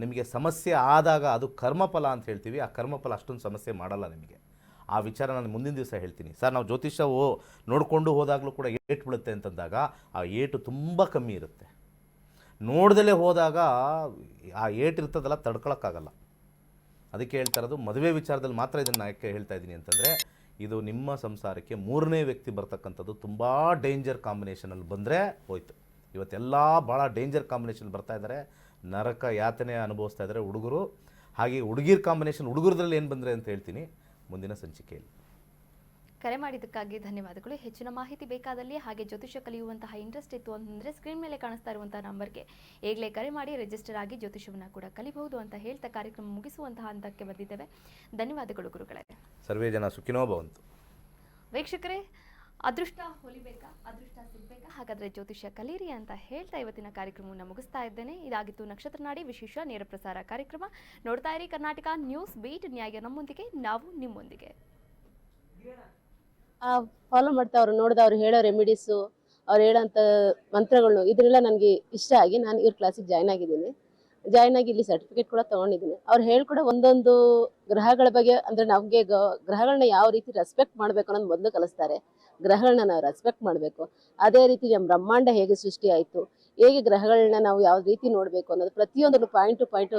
ನಿಮಗೆ ಸಮಸ್ಯೆ ಆದಾಗ ಅದು ಕರ್ಮಫಲ ಅಂತ ಹೇಳ್ತೀವಿ. ಆ ಕರ್ಮಫಲ ಅಷ್ಟೊಂದು ಸಮಸ್ಯೆ ಮಾಡಲ್ಲ ನಿಮಗೆ. ಆ ವಿಚಾರ ನಾನು ಮುಂದಿನ ದಿವಸ ಹೇಳ್ತೀನಿ. ಸರ್, ನಾವು ಜ್ಯೋತಿಷ್ಯ ನೋಡಿಕೊಂಡು ಹೋದಾಗಲೂ ಕೂಡ ಏಟು ಬೀಳುತ್ತೆ ಅಂತಂದಾಗ ಆ ಏಟು ತುಂಬ ಕಮ್ಮಿ ಇರುತ್ತೆ. ನೋಡ್ದಲೇ ಹೋದಾಗ ಆ ಏಟು ಇರ್ತದಲ್ಲ, ತಡ್ಕೊಳಕ್ಕಾಗಲ್ಲ. ಅದಕ್ಕೆ ಹೇಳ್ತಾ ಇರೋದು, ಮದುವೆ ವಿಚಾರದಲ್ಲಿ ಮಾತ್ರ ಇದನ್ನು ಯಾಕೆ ಹೇಳ್ತಾ ಇದ್ದೀನಿ ಅಂತಂದರೆ, ಇದು ನಿಮ್ಮ ಸಂಸಾರಕ್ಕೆ 3ನೇ ವ್ಯಕ್ತಿ ಬರ್ತಕ್ಕಂಥದ್ದು ತುಂಬ ಡೇಂಜರ್ ಕಾಂಬಿನೇಷನಲ್ಲಿ ಬಂದರೆ ಹೋಯ್ತು. ಇವತ್ತೆಲ್ಲ ಭಾಳ ಡೇಂಜರ್ ಕಾಂಬಿನೇಷನ್ ಬರ್ತಾ ಇದ್ದಾರೆ. ನರಕ ಯಾತನೆ ಅನುಭವಿಸ್ತಾ ಇದ್ದಾರೆ ಹುಡುಗರು. ಹಾಗೆ ಹುಡುಗಿರ ಕಾಂಬಿನೇಷನ್, ಹುಡುಗರದ್ರಲ್ಲಿ ಏನು ಬಂದರೆ ಅಂತ ಹೇಳ್ತೀನಿ ಮುಂದಿನ ಸಂಚಿಕೆಯಲ್ಲಿ. ಕರೆ ಮಾಡಿದ್ದಕ್ಕಾಗಿ ಧನ್ಯವಾದಗಳು. ಹೆಚ್ಚಿನ ಮಾಹಿತಿ ಬೇಕಾದಲ್ಲಿ ಹಾಗೆ ಜ್ಯೋತಿಷ್ಯ ಕಲಿಯುವಂತಹ ಇಂಟ್ರೆಸ್ಟ್ ಇತ್ತು ಅಂತಂದರೆ ಸ್ಕ್ರೀನ್ ಮೇಲೆ ಕಾಣಿಸ್ತಾ ಇರುವಂತಹ ನಂಬರ್ಗೆ ಈಗಲೇ ಕರೆ ಮಾಡಿ ರಿಜಿಸ್ಟರ್ ಆಗಿ ಜ್ಯೋತಿಷ್ಯವನ್ನು ಕೂಡ ಕಲಿಬಹುದು ಅಂತ ಹೇಳ್ತಾ ಕಾರ್ಯಕ್ರಮ ಮುಗಿಸುವಂತಹ ಹಂತಕ್ಕೆ ಬಂದಿದ್ದೇವೆ. ಧನ್ಯವಾದಗಳು ಗುರುಗಳೇ. ಸರ್ವೇ ಜನ ಸುಖಿನೋ ಭವಂತು. ವೀಕ್ಷಕರೇ, ಅದೃಷ್ಟ ಹೊಲಿಬೇಕಾ, ಅದೃಷ್ಟ ಸಿಗಬೇಕಾ? ಹಾಗಾದರೆ ಜ್ಯೋತಿಷ್ಯ ಕಲೀರಿ ಅಂತ ಹೇಳ್ತಾ ಇವತ್ತಿನ ಕಾರ್ಯಕ್ರಮವನ್ನು ಮುಗಿಸ್ತಾ ಇದ್ದೇನೆ. ಇದಾಗಿತ್ತು ನಕ್ಷತ್ರ ನಾಡಿ ವಿಶೇಷ ನೇರ ಪ್ರಸಾರ ಕಾರ್ಯಕ್ರಮ. ನೋಡ್ತಾ ಇರಿ ಕರ್ನಾಟಕ ನ್ಯೂಸ್ ಬೀಟ್. ನ್ಯಾಯ ನಮ್ಮೊಂದಿಗೆ, ನಾವು ನಿಮ್ಮೊಂದಿಗೆ. ಫಾಲೋ ಮಾಡ್ತಾ ಅವ್ರು ನೋಡಿದ ಅವ್ರು ಹೇಳೋ ರೆಮಿಡೀಸು, ಅವ್ರು ಹೇಳೋಂಥ ಮಂತ್ರಗಳು, ಇದನ್ನೆಲ್ಲ ನನಗೆ ಇಷ್ಟ ಆಗಿ ನಾನು ಇವ್ರ ಕ್ಲಾಸಿಗೆ ಜಾಯ್ನ್ ಆಗಿದ್ದೀನಿ. ಜಾಯ್ನ್ ಆಗಿ ಇಲ್ಲಿ ಸರ್ಟಿಫಿಕೇಟ್ ಕೂಡ ತೊಗೊಂಡಿದ್ದೀನಿ. ಅವ್ರು ಹೇಳ್ಕೊಡೋ ಒಂದೊಂದು ಗ್ರಹಗಳ ಬಗ್ಗೆ, ಅಂದರೆ ನಮಗೆ ಗ್ರಹಗಳನ್ನ ಯಾವ ರೀತಿ ರೆಸ್ಪೆಕ್ಟ್ ಮಾಡಬೇಕು ಅನ್ನೋದು ಮೊದಲು ಕಲಿಸ್ತಾರೆ. ಗ್ರಹಗಳನ್ನ ನಾವು ರೆಸ್ಪೆಕ್ಟ್ ಮಾಡಬೇಕು. ಅದೇ ರೀತಿ ನಮ್ಮ ಬ್ರಹ್ಮಾಂಡ ಹೇಗೆ ಸೃಷ್ಟಿ ಆಯಿತು, ಹೇಗೆ ಗ್ರಹಗಳನ್ನ ನಾವು ಯಾವ ರೀತಿ ನೋಡಬೇಕು ಅನ್ನೋದು ಪ್ರತಿಯೊಂದನ್ನು ಪಾಯಿಂಟು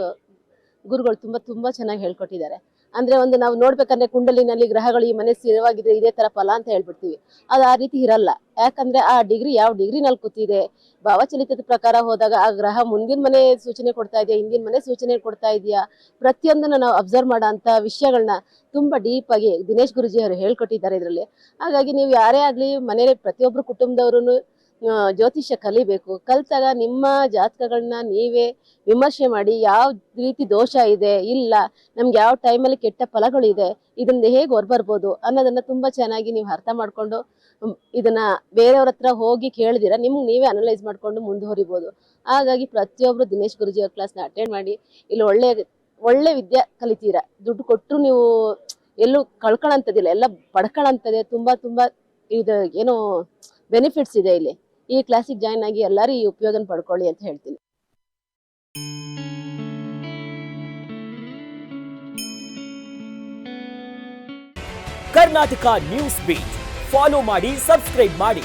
ಗುರುಗಳು ತುಂಬ ಚೆನ್ನಾಗಿ ಹೇಳ್ಕೊಟ್ಟಿದ್ದಾರೆ. ಅಂದ್ರೆ ಒಂದು ನಾವು ನೋಡ್ಬೇಕಂದ್ರೆ ಕುಂಡಲಿನಲ್ಲಿ ಗ್ರಹಗಳು ಈ ಮನೆ ಸ್ಥಿರವಾಗಿದ್ರೆ ಇದೇ ತರ ಫಲ ಅಂತ ಹೇಳ್ಬಿಡ್ತೀವಿ. ಅದು ಆ ರೀತಿ ಇರಲ್ಲ. ಯಾಕಂದ್ರೆ ಆ ಡಿಗ್ರಿ ಯಾವ ಡಿಗ್ರಿನಲ್ಲಿ ಕೂತಿದೆ, ಭಾವಚಲಿತದ ಪ್ರಕಾರ ಹೋದಾಗ ಆ ಗ್ರಹ ಮುಂದಿನ ಮನೆ ಸೂಚನೆ ಕೊಡ್ತಾ ಇದೆಯಾ, ಹಿಂದಿನ ಮನೆ ಸೂಚನೆ ಕೊಡ್ತಾ ಇದೆಯಾ, ಪ್ರತಿಯೊಂದನ್ನು ನಾವು ಅಬ್ಸರ್ವ್ ಮಾಡೋ ಅಂತ ವಿಷಯಗಳನ್ನ ತುಂಬಾ ಡೀಪ್ ಆಗಿ ದಿನೇಶ್ ಗುರುಜಿ ಅವರು ಹೇಳ್ಕೊಟ್ಟಿದ್ದಾರೆ ಇದರಲ್ಲಿ. ಹಾಗಾಗಿ ನೀವು ಯಾರೇ ಆಗ್ಲಿ ಮನೇಲಿ ಪ್ರತಿಯೊಬ್ರು ಕುಟುಂಬದವರು ಜ್ಯೋತಿಷ್ಯ ಕಲಿಬೇಕು. ಕಲ್ತಾಗ ನಿಮ್ಮ ಜಾತಕಗಳನ್ನ ನೀವೇ ವಿಮರ್ಶೆ ಮಾಡಿ ಯಾವ ರೀತಿ ದೋಷ ಇದೆ, ಇಲ್ಲ ನಮ್ಗೆ ಯಾವ ಟೈಮಲ್ಲಿ ಕೆಟ್ಟ ಫಲಗಳಿದೆ, ಇದನ್ನ ಹೇಗೆ ಹೊರಬರ್ಬೋದು ಅನ್ನೋದನ್ನ ತುಂಬಾ ಚೆನ್ನಾಗಿ ನೀವು ಅರ್ಥ ಮಾಡ್ಕೊಂಡು ಇದನ್ನ ಬೇರೆಯವ್ರ ಹತ್ರ ಹೋಗಿ ಕೇಳಿದಿರ ನಿಮ್ಗೆ ನೀವೇ ಅನಲೈಸ್ ಮಾಡ್ಕೊಂಡು ಮುಂದುವರಿಬೋದು. ಹಾಗಾಗಿ ಪ್ರತಿಯೊಬ್ರು ದಿನೇಶ್ ಗುರುಜಿ ಅವ್ರ ಕ್ಲಾಸ್ನ ಅಟೆಂಡ್ ಮಾಡಿ ಇಲ್ಲಿ ಒಳ್ಳೆ ವಿದ್ಯೆ ಕಲಿತೀರಾ. ದುಡ್ಡು ಕೊಟ್ಟರು ನೀವು ಎಲ್ಲೂ ಕಳ್ಕೊಳ್ಳೋಂಥದ್ದಿಲ್ಲ, ಎಲ್ಲ ಪಡ್ಕೊಳ್ಳೋಂಥದ್ದೇ. ತುಂಬಾ ಇದು ಏನೋ ಬೆನಿಫಿಟ್ಸ್ ಇದೆ ಇಲ್ಲಿ. ಈ ಕ್ಲಾಸಿಗೆ ಜಾಯ್ನ್ ಆಗಿ ಎಲ್ಲರೂ ಈ ಉಪಯೋಗನ ಪಡ್ಕೊಳ್ಳಿ ಅಂತ ಹೇಳ್ತೀನಿ. ಕರ್ನಾಟಕ ನ್ಯೂಸ್ ಬೀಟ್ ಫಾಲೋ ಮಾಡಿ, ಸಬ್ಸ್ಕ್ರೈಬ್ ಮಾಡಿ.